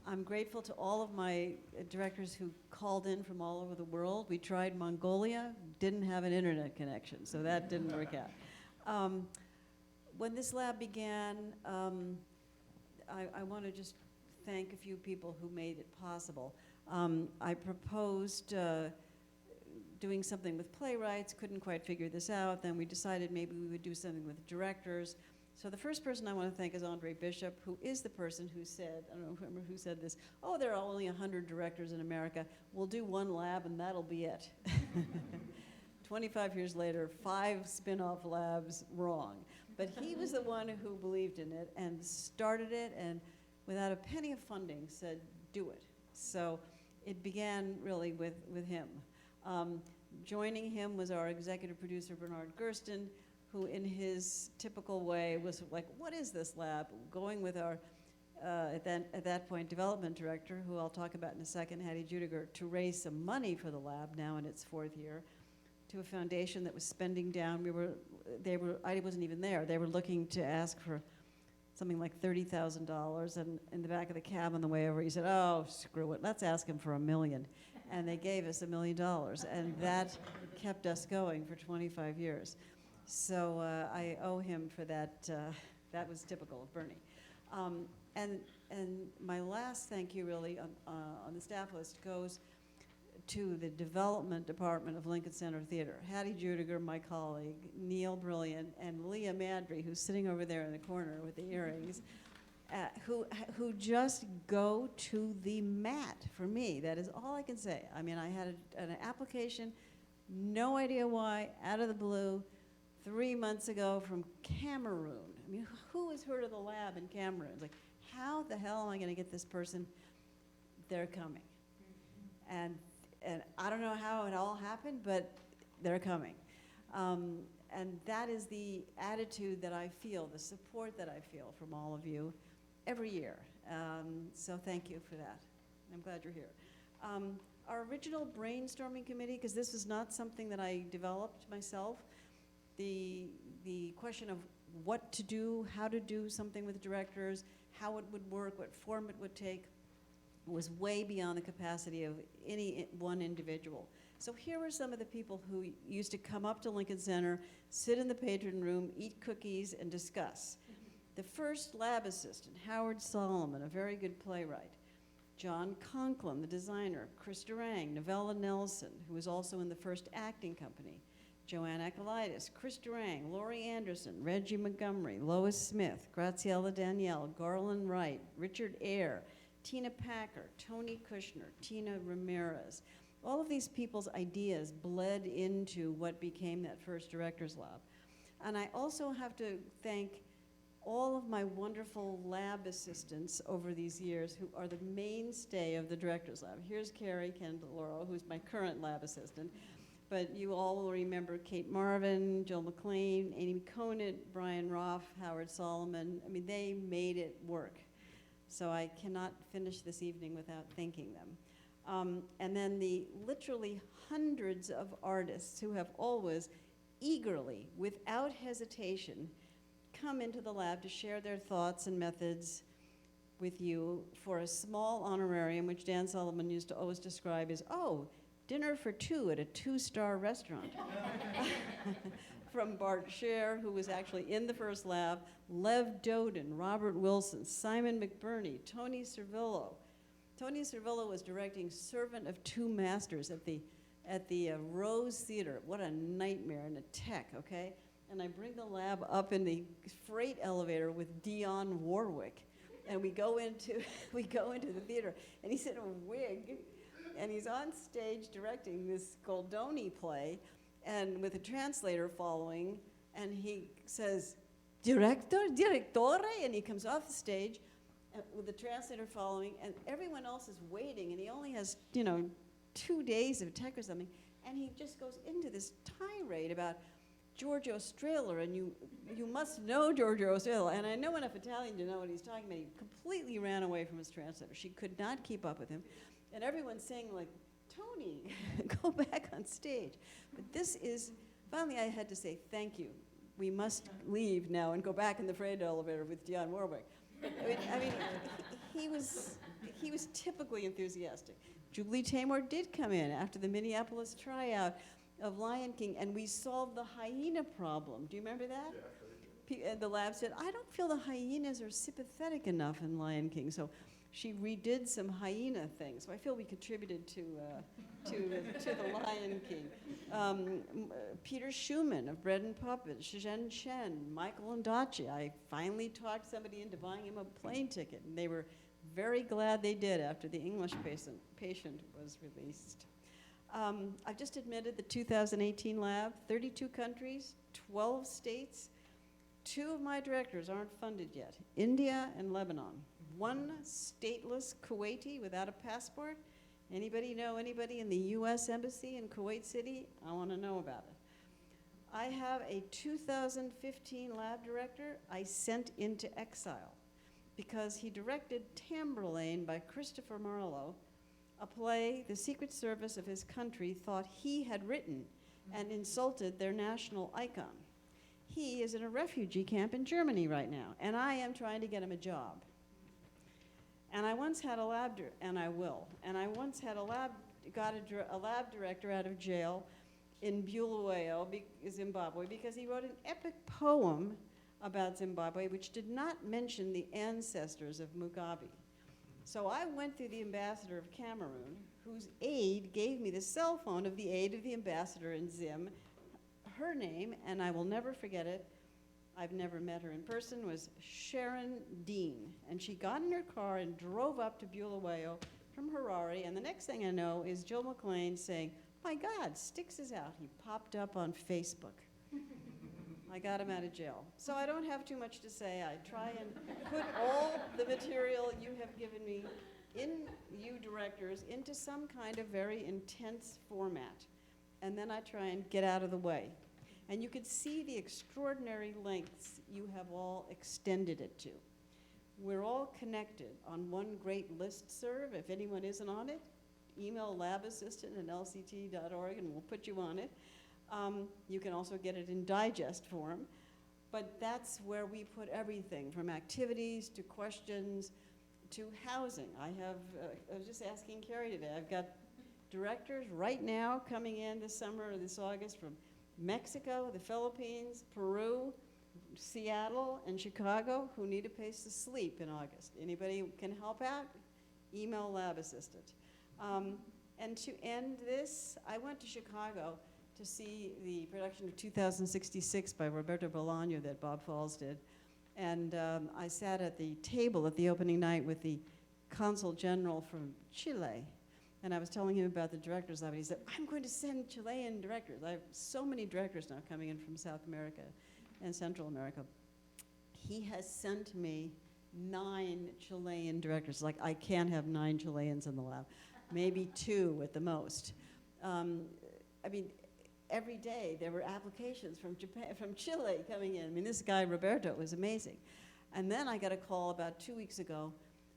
I'm grateful to all of my directors who called in from all over the world. We tried Mongolia, didn't have an internet connection, so that didn't work out. When this lab began, I want to just thank a few people who made it possible. I proposed doing something with playwrights, couldn't quite figure this out. Then we decided maybe we would do something with directors. So the first person I want to thank is Andre Bishop, who is the person who said, I don't remember who said this, oh, there are only 100 directors in America. We'll do one lab and that'll be it. 25 years later, 5 spin-off labs, wrong. But he was the one who believed in it and started it, and without a penny of funding said, do it. So it began really with him. Joining him was our executive producer, Bernard Gersten, who in his typical way was like, what is this lab? Going with our at that point, development director, who I'll talk about in a second, Hattie Judiger, to raise some money for the lab, now in its 4th year, to a foundation that was spending down. I wasn't even there. They were looking to ask for something like $30,000, and in the back of the cab on the way over, he said, "Oh, screw it, let's ask him for $1 million." And they gave us $1 million, and that kept us going for 25 years. So I owe him for that. That was typical of Bernie. And my last thank you really on the staff list goes to the development department of Lincoln Center Theater. Hattie Judiger, my colleague, Neil Brilliant, and Leah Madry, who's sitting over there in the corner with the earrings, who just go to the mat for me. That is all I can say. I mean, I had an application, no idea why, out of the blue, 3 months ago from Cameroon. I mean, who has heard of the lab in Cameroon? It's like, how the hell am I going to get this person? They're coming. And I don't know how it all happened, but they're coming. And that is the attitude that I feel, the support that I feel from all of you every year. So thank you for that. I'm glad you're here. Our original brainstorming committee, because this is not something that I developed myself, the question of what to do, how to do something with directors, how it would work, what form it would take, was way beyond the capacity of any one individual. So here are some of the people who used to come up to Lincoln Center, sit in the patron room, eat cookies, and discuss. The first lab assistant, Howard Solomon, a very good playwright. John Conklin, the designer. Chris Durang, Novella Nelson, who was also in the first acting company. Joanne Akalitis, Chris Durang, Laurie Anderson, Reggie Montgomery, Lois Smith, Graciela Danielle, Garland Wright, Richard Eyre, Tina Packer, Tony Kushner, Tina Ramirez. All of these people's ideas bled into what became that first Directors Lab. And I also have to thank all of my wonderful lab assistants over these years who are the mainstay of the Directors Lab. Here's Carrie Candeloro, who's my current lab assistant. But you all will remember Kate Marvin, Jill McLean, Amy Conant, Brian Roth, Howard Solomon. I mean, they made it work. So I cannot finish this evening without thanking them. And then the literally hundreds of artists who have always eagerly, without hesitation, come into the lab to share their thoughts and methods with you for a small honorarium, which Dan Sullivan used to always describe as, oh, dinner for 2 at a 2-star restaurant. From Bart Scher, who was actually in the first lab, Lev Doden, Robert Wilson, Simon McBurney, Tony Servillo. Tony Servillo was directing Servant of Two Masters at the Rose Theater. What a nightmare and a tech, okay? And I bring the lab up in the freight elevator with Dionne Warwick, and we go into the theater, and he's in a wig, and he's on stage directing this Goldoni play, and with a translator following, and he says, Direttore, and he comes off the stage with the translator following, and everyone else is waiting, and he only has, 2 days of tech or something, and he just goes into this tirade about Giorgio Strehler, and you must know Giorgio Strehler, and I know enough Italian to know what he's talking about. He completely ran away from his translator. She could not keep up with him, and everyone's saying, like, Tony, go back on stage. But this is, finally I had to say, thank you. We must leave now and go back in the freight elevator with Dionne Warwick. I mean, he was typically enthusiastic. Julie Taymor did come in after the Minneapolis tryout of Lion King, and we solved the hyena problem. Do you remember that? Yeah. The lab said, I don't feel the hyenas are sympathetic enough in Lion King, so she redid some hyena things. So I feel we contributed to the Lion King. Peter Schumann of Bread and Puppets, Zhen Chen, Michael Ondaatje. I finally talked somebody into buying him a plane ticket, and they were very glad they did after the English patient was released. I've just admitted the 2018 lab, 32 countries, 12 states. 2 of my directors aren't funded yet, India and Lebanon. 1 stateless Kuwaiti without a passport. Anybody know anybody in the US Embassy in Kuwait City? I want to know about it. I have a 2015 lab director I sent into exile because he directed Tamburlaine by Christopher Marlowe, a play the Secret Service of his country thought he had written and insulted their national icon. He is in a refugee camp in Germany right now, and I am trying to get him a job. And I once had a lab, got a lab director out of jail in Bulawayo, Zimbabwe, because he wrote an epic poem about Zimbabwe which did not mention the ancestors of Mugabe. So I went through the ambassador of Cameroon, whose aide gave me the cell phone of the aide of the ambassador in Zim. Her name, and I will never forget it, I've never met her in person, was Sharon Dean. And she got in her car and drove up to Bulawayo from Harare, and the next thing I know is Joe McLean saying, "My God, Styx is out." He popped up on Facebook. I got him out of jail. So I don't have too much to say. I try and put all the material you have given me, you directors, into some kind of very intense format. And then I try and get out of the way. And you could see the extraordinary lengths you have all extended it to. We're all connected on one great listserv. If anyone isn't on it, email labassistant@lct.org and we'll put you on it. You can also get it in digest form. But that's where we put everything, from activities to questions to housing. I was just asking Carrie today, I've got directors right now coming in this summer or this August from Mexico, the Philippines, Peru, Seattle, and Chicago who need a place to sleep in August. Anybody who can help out? Email Lab Assistant. And to end this, I went to Chicago to see the production of 2066 by Roberto Bolaño that Bob Falls did. And I sat at the table at the opening night with the Consul General from Chile. And I was telling him about the Directors Lab, and he said, "I'm going to send Chilean directors." I have so many directors now coming in from South America and Central America. He has sent me 9 Chilean directors. Like, I can't have 9 Chileans in the lab, maybe 2 at the most. I mean, every day there were applications from Japan, from Chile coming in. I mean, this guy, Roberto, was amazing. And then I got a call about 2 weeks ago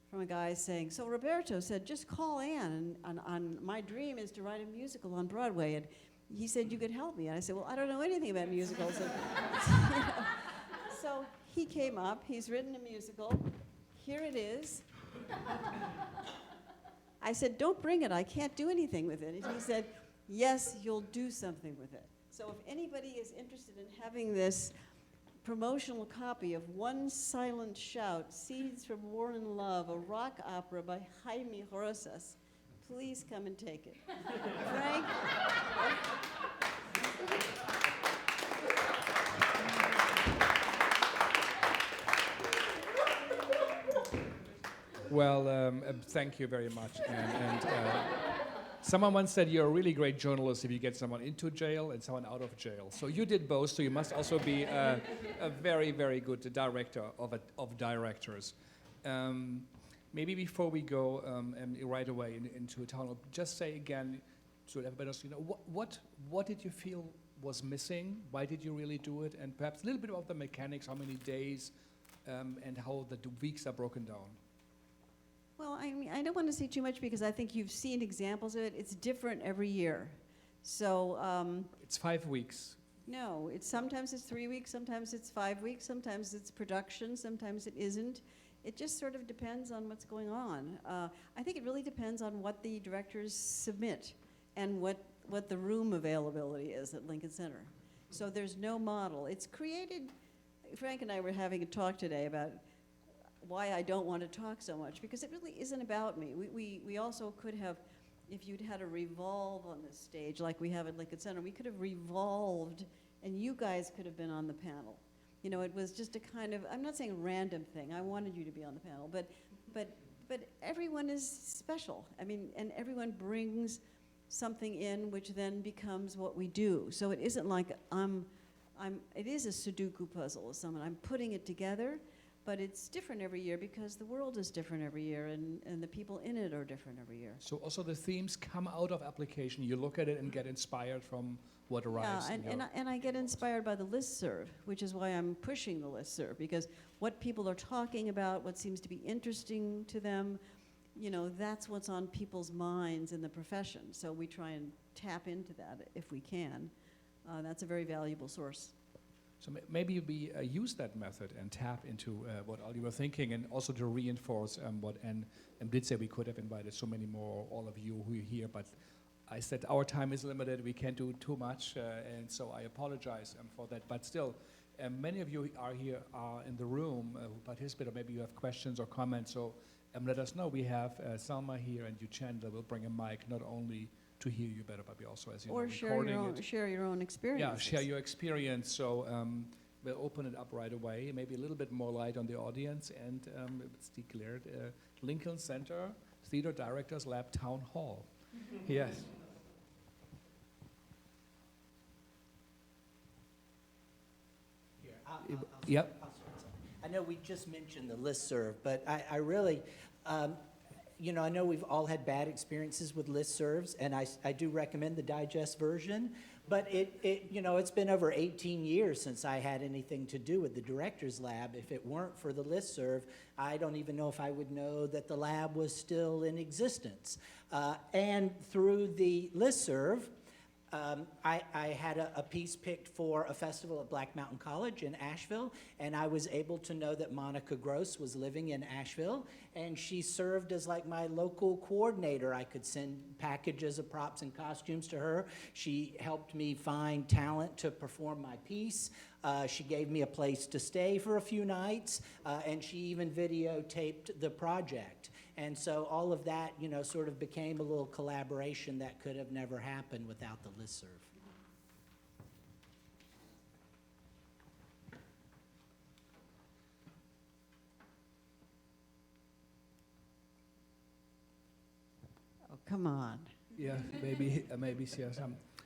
from a guy saying, "So Roberto said, just call Anne, and my dream is to write a musical on Broadway, and he said you could help me." And I said, "Well, I don't know anything about musicals." And, you know. So he came up, he's written a musical, here it is. I said, "Don't bring it, I can't do anything with it." And he said, "Yes, you'll do something with it." So if anybody is interested in having this promotional copy of One Silent Shout, Seeds from War and Love, a rock opera by Jaime Rosas, please come and take it. Frank? Well, thank you very much. And someone once said you're a really great journalist if you get someone into jail and someone out of jail. So you did both, so you must also be a very, very good director of directors. Maybe before we go and right away into a tunnel, just say again so that everybody knows, what did you feel was missing? Why did you really do it? And perhaps a little bit about the mechanics, how many days, and how the weeks are broken down. Well, I mean, I don't want to say too much because I think you've seen examples of it. It's different every year. So it's 5 weeks. No, sometimes it's 3 weeks, sometimes it's 5 weeks, sometimes it's production, sometimes it isn't. It just sort of depends on what's going on. I think it really depends on what the directors submit and what the room availability is at Lincoln Center. So there's no model. It's created, Frank and I were having a talk today about why I don't want to talk so much, because it really isn't about me. We also could have, if you'd had a revolve on this stage like we have at Lincoln Center, we could have revolved and you guys could have been on the panel. You know, it was just a kind of, I'm not saying a random thing, I wanted you to be on the panel, but everyone is special. I mean, and everyone brings something in which then becomes what we do. So it isn't like it is a Sudoku puzzle or something. I'm putting it together, But it's different every year because the world is different every year, and the people in it are different every year. So also the themes come out of application. You look at it and get inspired from what arrives. Yeah, and I get inspired by the listserv, which is why I'm pushing the listserv, because what people are talking about, what seems to be interesting to them, you know, that's what's on people's minds in the profession. So we try and tap into that if we can. That's a very valuable source. So maybe we use that method and tap into what all you were thinking, and also to reinforce what Anne did say. We could have invited so many more, all of you who are here, but I said our time is limited. We can't do too much, and so I apologize for that. But still, many of you are here in the room who participate, or maybe you have questions or comments, so let us know. We have Salma here and you, Chandler, will bring a mic not only to hear you better, but we also, as you know, recording it. Share your own experience. Yeah, share your experience. So we'll open it up right away. Maybe a little bit more light on the audience, and it's declared Lincoln Center Theater Directors Lab Town Hall. Yes. Here, Yep. I know we just mentioned the listserv, but I really, you know, I know we've all had bad experiences with listservs, and I do recommend the digest version, but you know, it's been over 18 years since I had anything to do with the Directors Lab. If it weren't for the listserv, I don't even know if I would know that the lab was still in existence. And through the listserv, I had a piece picked for a festival at Black Mountain College in Asheville, and I was able to know that Monica Gross was living in Asheville, and she served as like my local coordinator. I could send packages of props and costumes to her. She helped me find talent to perform my piece. She gave me a place to stay for a few nights, and she even videotaped the project. And so all of that, you know, sort of became a little collaboration that could have never happened without the listserv. Oh, come on. Yeah, maybe yeah,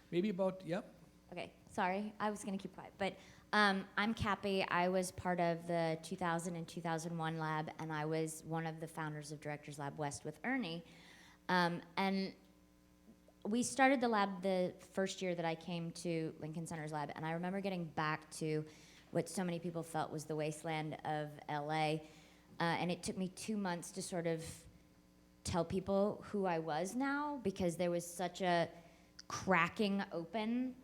maybe about, yep. Okay, sorry, I was gonna keep quiet, but I'm Cappy. I was part of the 2000 and 2001 lab, and I was one of the founders of Directors Lab West with Ernie. And we started the lab the first year that I came to Lincoln Center's lab, and I remember getting back to what so many people felt was the wasteland of LA, and it took me 2 months to sort of tell people who I was now, because there was such a cracking open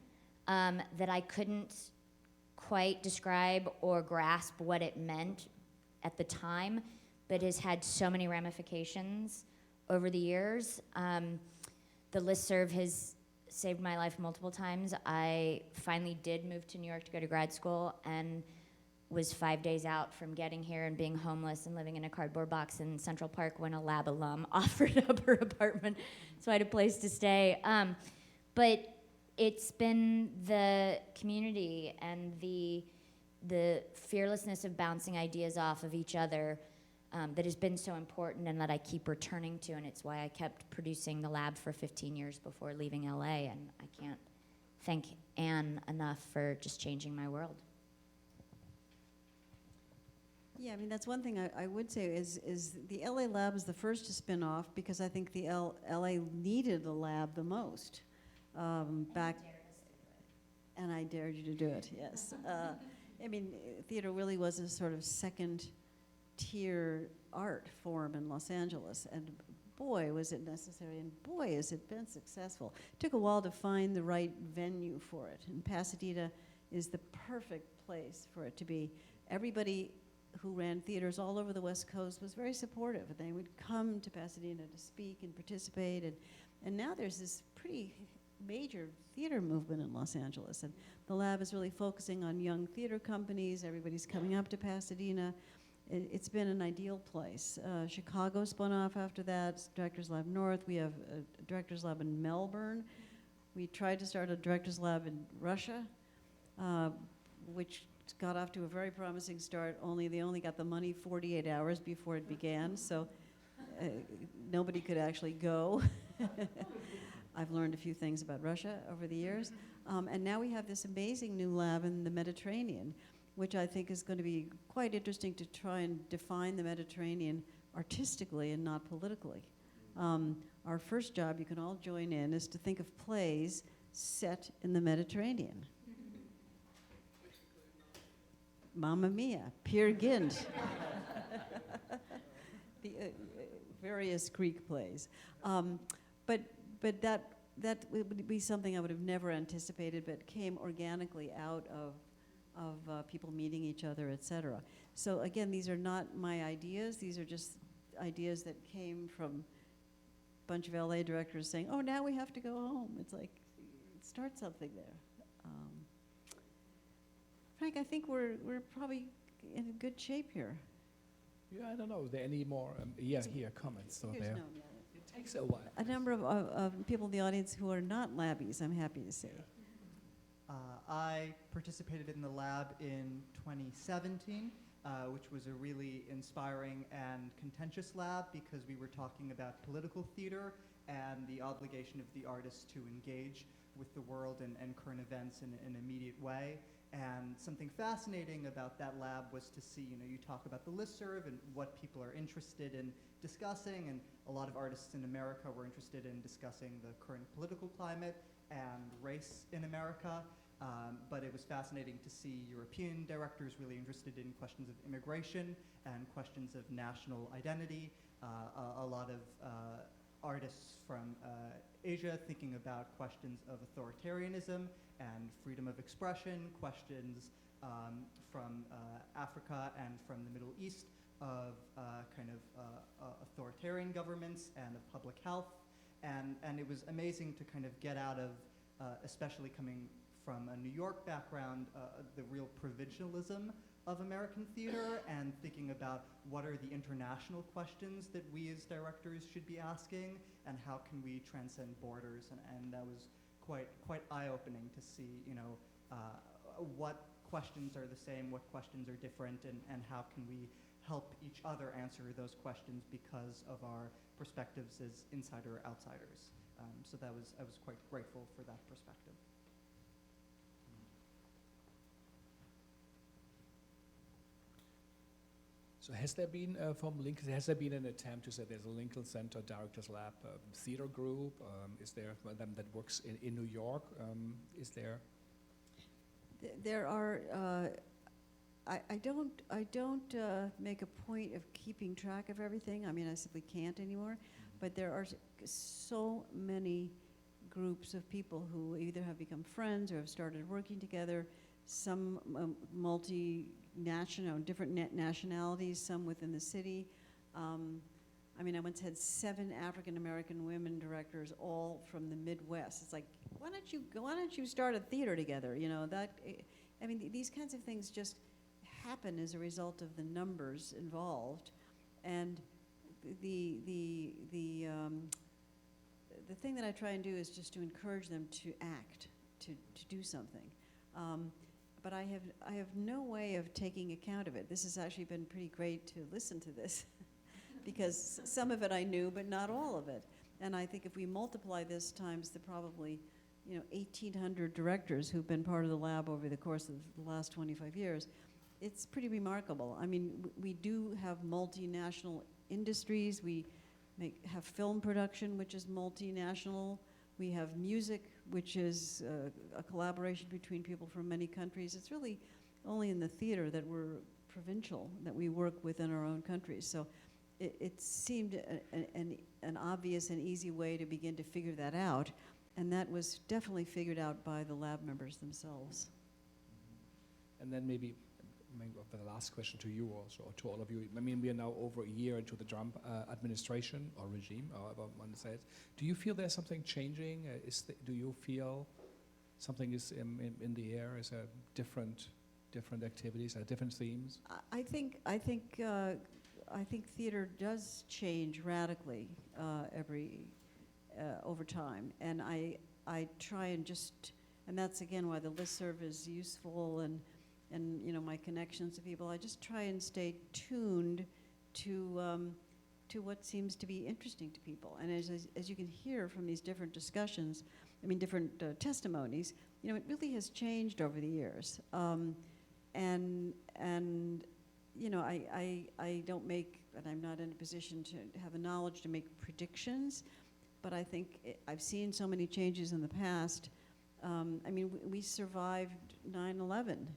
that I couldn't quite describe or grasp what it meant at the time, but has had so many ramifications over the years. The listserv has saved my life multiple times. I finally did move to New York to go to grad school, and was 5 days out from getting here and being homeless and living in a cardboard box in Central Park when a lab alum offered up her apartment, so I had a place to stay. But it's been the community and the fearlessness of bouncing ideas off of each other that has been so important, and that I keep returning to, and it's why I kept producing the lab for 15 years before leaving LA, and I can't thank Anne enough for just changing my world. Yeah, I mean, that's one thing I would say is the LA lab is the first to spin off, because I think the LA needed a lab the most. Back, and I dared you to do it, yes. I mean, theater really was a sort of second-tier art form in Los Angeles, and boy, was it necessary, and boy, has it been successful. It took a while to find the right venue for it, and Pasadena is the perfect place for it to be. Everybody who ran theaters all over the West Coast was very supportive, and they would come to Pasadena to speak and participate, and now there's this pretty major theater movement in Los Angeles, and the lab is really focusing on young theater companies. Everybody's coming up to Pasadena. It's been an ideal place. Chicago spun off after that, Directors Lab North. We have a Directors Lab in Melbourne. We tried to start a Directors Lab in Russia, which got off to a very promising start, they only got the money 48 hours before it began, so nobody could actually go. I've learned a few things about Russia over the years. And now we have this amazing new lab in the Mediterranean. which I think is going to be quite interesting to try and define the Mediterranean artistically and not politically. Our first job, you can all join in, is to think of plays set in the Mediterranean. Mamma Mia, Peer Gynt, the various Greek plays. But that would be something I would have never anticipated, but came organically out of people meeting each other, et cetera. So again, these are not my ideas. These are just ideas that came from a bunch of LA directors saying, oh, now we have to go home. It's like, start something there. Frank, I think we're probably in good shape here. Yeah, I don't know. Are there any more here comments? So there. It takes a while. A number of people in the audience who are not labbies, I'm happy to say. I participated in the lab in 2017, which was a really inspiring and contentious lab because we were talking about political theater and the obligation of the artist to engage with the world and current events in an immediate way. And something fascinating about that lab was to see, you talk about the listserv and what people are interested in discussing, and a lot of artists in America were interested in discussing the current political climate and race in America. But it was fascinating to see European directors really interested in questions of immigration and questions of national identity. A lot of artists from Asia thinking about questions of authoritarianism and freedom of expression, questions from Africa and from the Middle East of authoritarian governments and of public health. And it was amazing to kind of get out of, especially coming from a New York background, the real provincialism of American theater and thinking about what are the international questions that we as directors should be asking and how can we transcend borders. And that was quite eye-opening to see, what questions are the same, what questions are different, and how can we help each other answer those questions because of our perspectives as insider outsiders. So I was quite grateful for that perspective. So has there been, from Lincoln, has there been an attempt to say there's a Lincoln Center Directors Lab theater group? Is there one of them that works in New York? Is there? There are, I don't make a point of keeping track of everything. I mean, I simply can't anymore. But there are so many groups of people who either have become friends or have started working together, some multi-national, different nationalities, some within the city. I mean, I once had 7 African-American women directors, all from the Midwest. It's like, why don't you start a theater together? I mean, these kinds of things just happen as a result of the numbers involved. And the thing that I try and do is just to encourage them to act, to do something. But I have no way of taking account of it. This has actually been pretty great to listen to this because some of it I knew, but not all of it. And I think if we multiply this times the probably 1,800 directors who've been part of the lab over the course of the last 25 years, it's pretty remarkable. I mean, we do have multinational industries. We have film production, which is multinational. We have music, which is a collaboration between people from many countries. It's really only in the theater that we're provincial, that we work within our own countries. So it seemed an obvious and easy way to begin to figure that out. And that was definitely figured out by the lab members themselves. And then maybe the last question to you also, or to all of you. I mean, we are now over a year into the Trump administration or regime, however one to say it. Do you feel there's something changing? Do you feel something is in the air? Is there different activities, different themes? I think theater does change radically over time, and I try and and that's again why the listserv is useful, and my connections to people. I just try and stay tuned to what seems to be interesting to people. And as you can hear from these different discussions, different testimonies, it really has changed over the years. and you know, I don't make, and I'm not in a position to have the knowledge to make predictions, but I think I've seen so many changes in the past. I mean, we survived 9/11.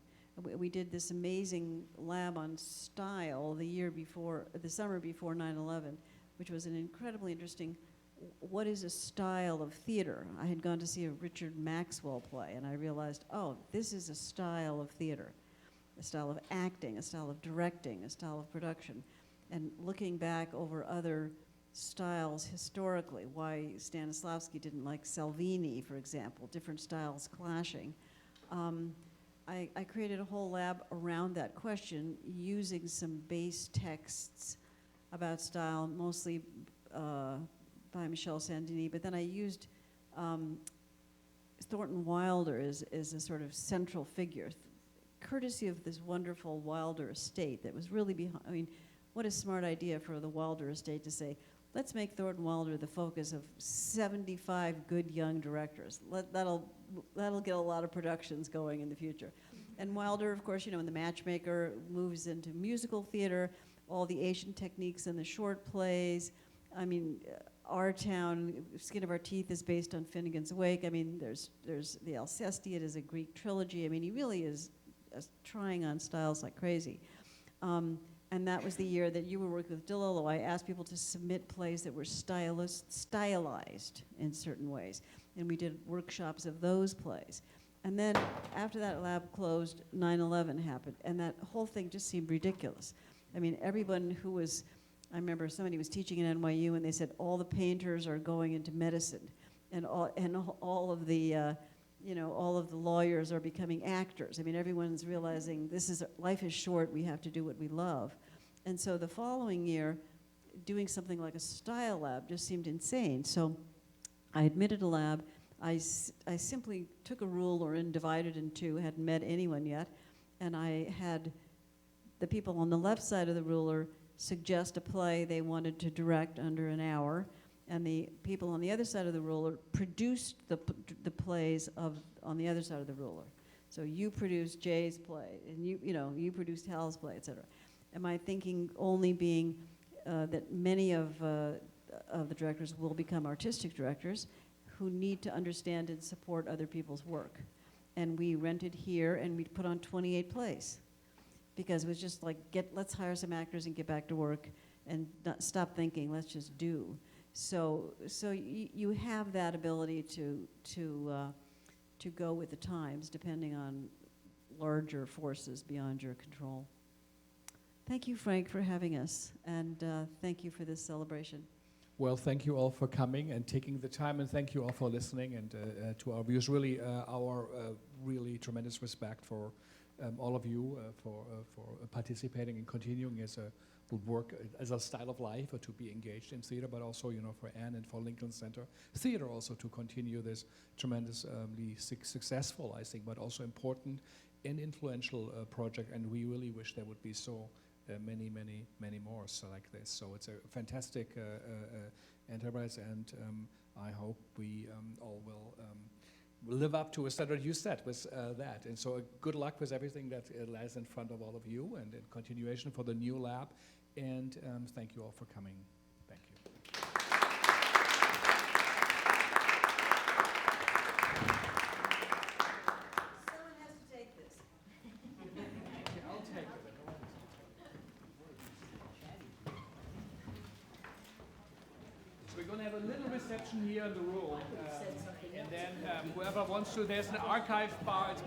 We did this amazing lab on style the summer before 9/11, which was an incredibly interesting, what is a style of theater? I had gone to see a Richard Maxwell play, and I realized, oh, this is a style of theater, a style of acting, a style of directing, a style of production. And looking back over other styles historically, why Stanislavski didn't like Salvini, for example, different styles clashing. I created a whole lab around that question using some base texts about style, mostly by Michel Saint-Denis, but then I used Thornton Wilder as a sort of central figure, courtesy of this wonderful Wilder estate that was really behind. I mean, what a smart idea for the Wilder estate to say, let's make Thornton Wilder the focus of 75 good young directors. That'll get a lot of productions going in the future. And Wilder, of course, you know, in The Matchmaker, moves into musical theater, all the Asian techniques in the short plays. I mean, Our Town, Skin of Our Teeth is based on Finnegan's Wake. I mean, there's the Alcestis is a Greek trilogy. I mean, he really is trying on styles like crazy. And that was the year that you were working with DeLillo. I asked people to submit plays that were stylized in certain ways. And we did workshops of those plays. And then after that lab closed, 9/11 happened. And that whole thing just seemed ridiculous. I mean, everyone who was, I remember somebody was teaching at NYU and they said all the painters are going into medicine. And all of the, all of the lawyers are becoming actors. I mean, everyone's realizing life is short, we have to do what we love. And so the following year, doing something like a style lab just seemed insane. So I admitted a lab. I simply took a ruler and divided in two, hadn't met anyone yet, and I had the people on the left side of the ruler suggest a play they wanted to direct under an hour, and the people on the other side of the ruler produced the plays on the other side of the ruler. So you produced Jay's play, and you produced Hal's play, et cetera. And my thinking only being that many of the directors will become artistic directors who need to understand and support other people's work. And we rented here, and we put on 28 plays, because it was just like, let's hire some actors and get back to work, and not stop thinking, let's just do. So you have that ability to go with the times, depending on larger forces beyond your control. Thank you, Frank, for having us, and thank you for this celebration. Well, thank you all for coming and taking the time, and thank you all for listening, and to our viewers, really our really tremendous respect for all of you for participating and continuing as a work as a style of life, or to be engaged in theater, but also for Anne and for Lincoln Center Theater also to continue this tremendously successful, I think, but also important and influential project. And we really wish there would be so many more so like this. So it's a fantastic enterprise, and I hope we all will live up to a standard you set with that. And so good luck with everything that lies in front of all of you, and in continuation for the new lab. And thank you all for coming. Thank you. Someone has to take this. I'll take it. So we're going to have a little reception here in the room, and then whoever wants to, there's an archive bar. It's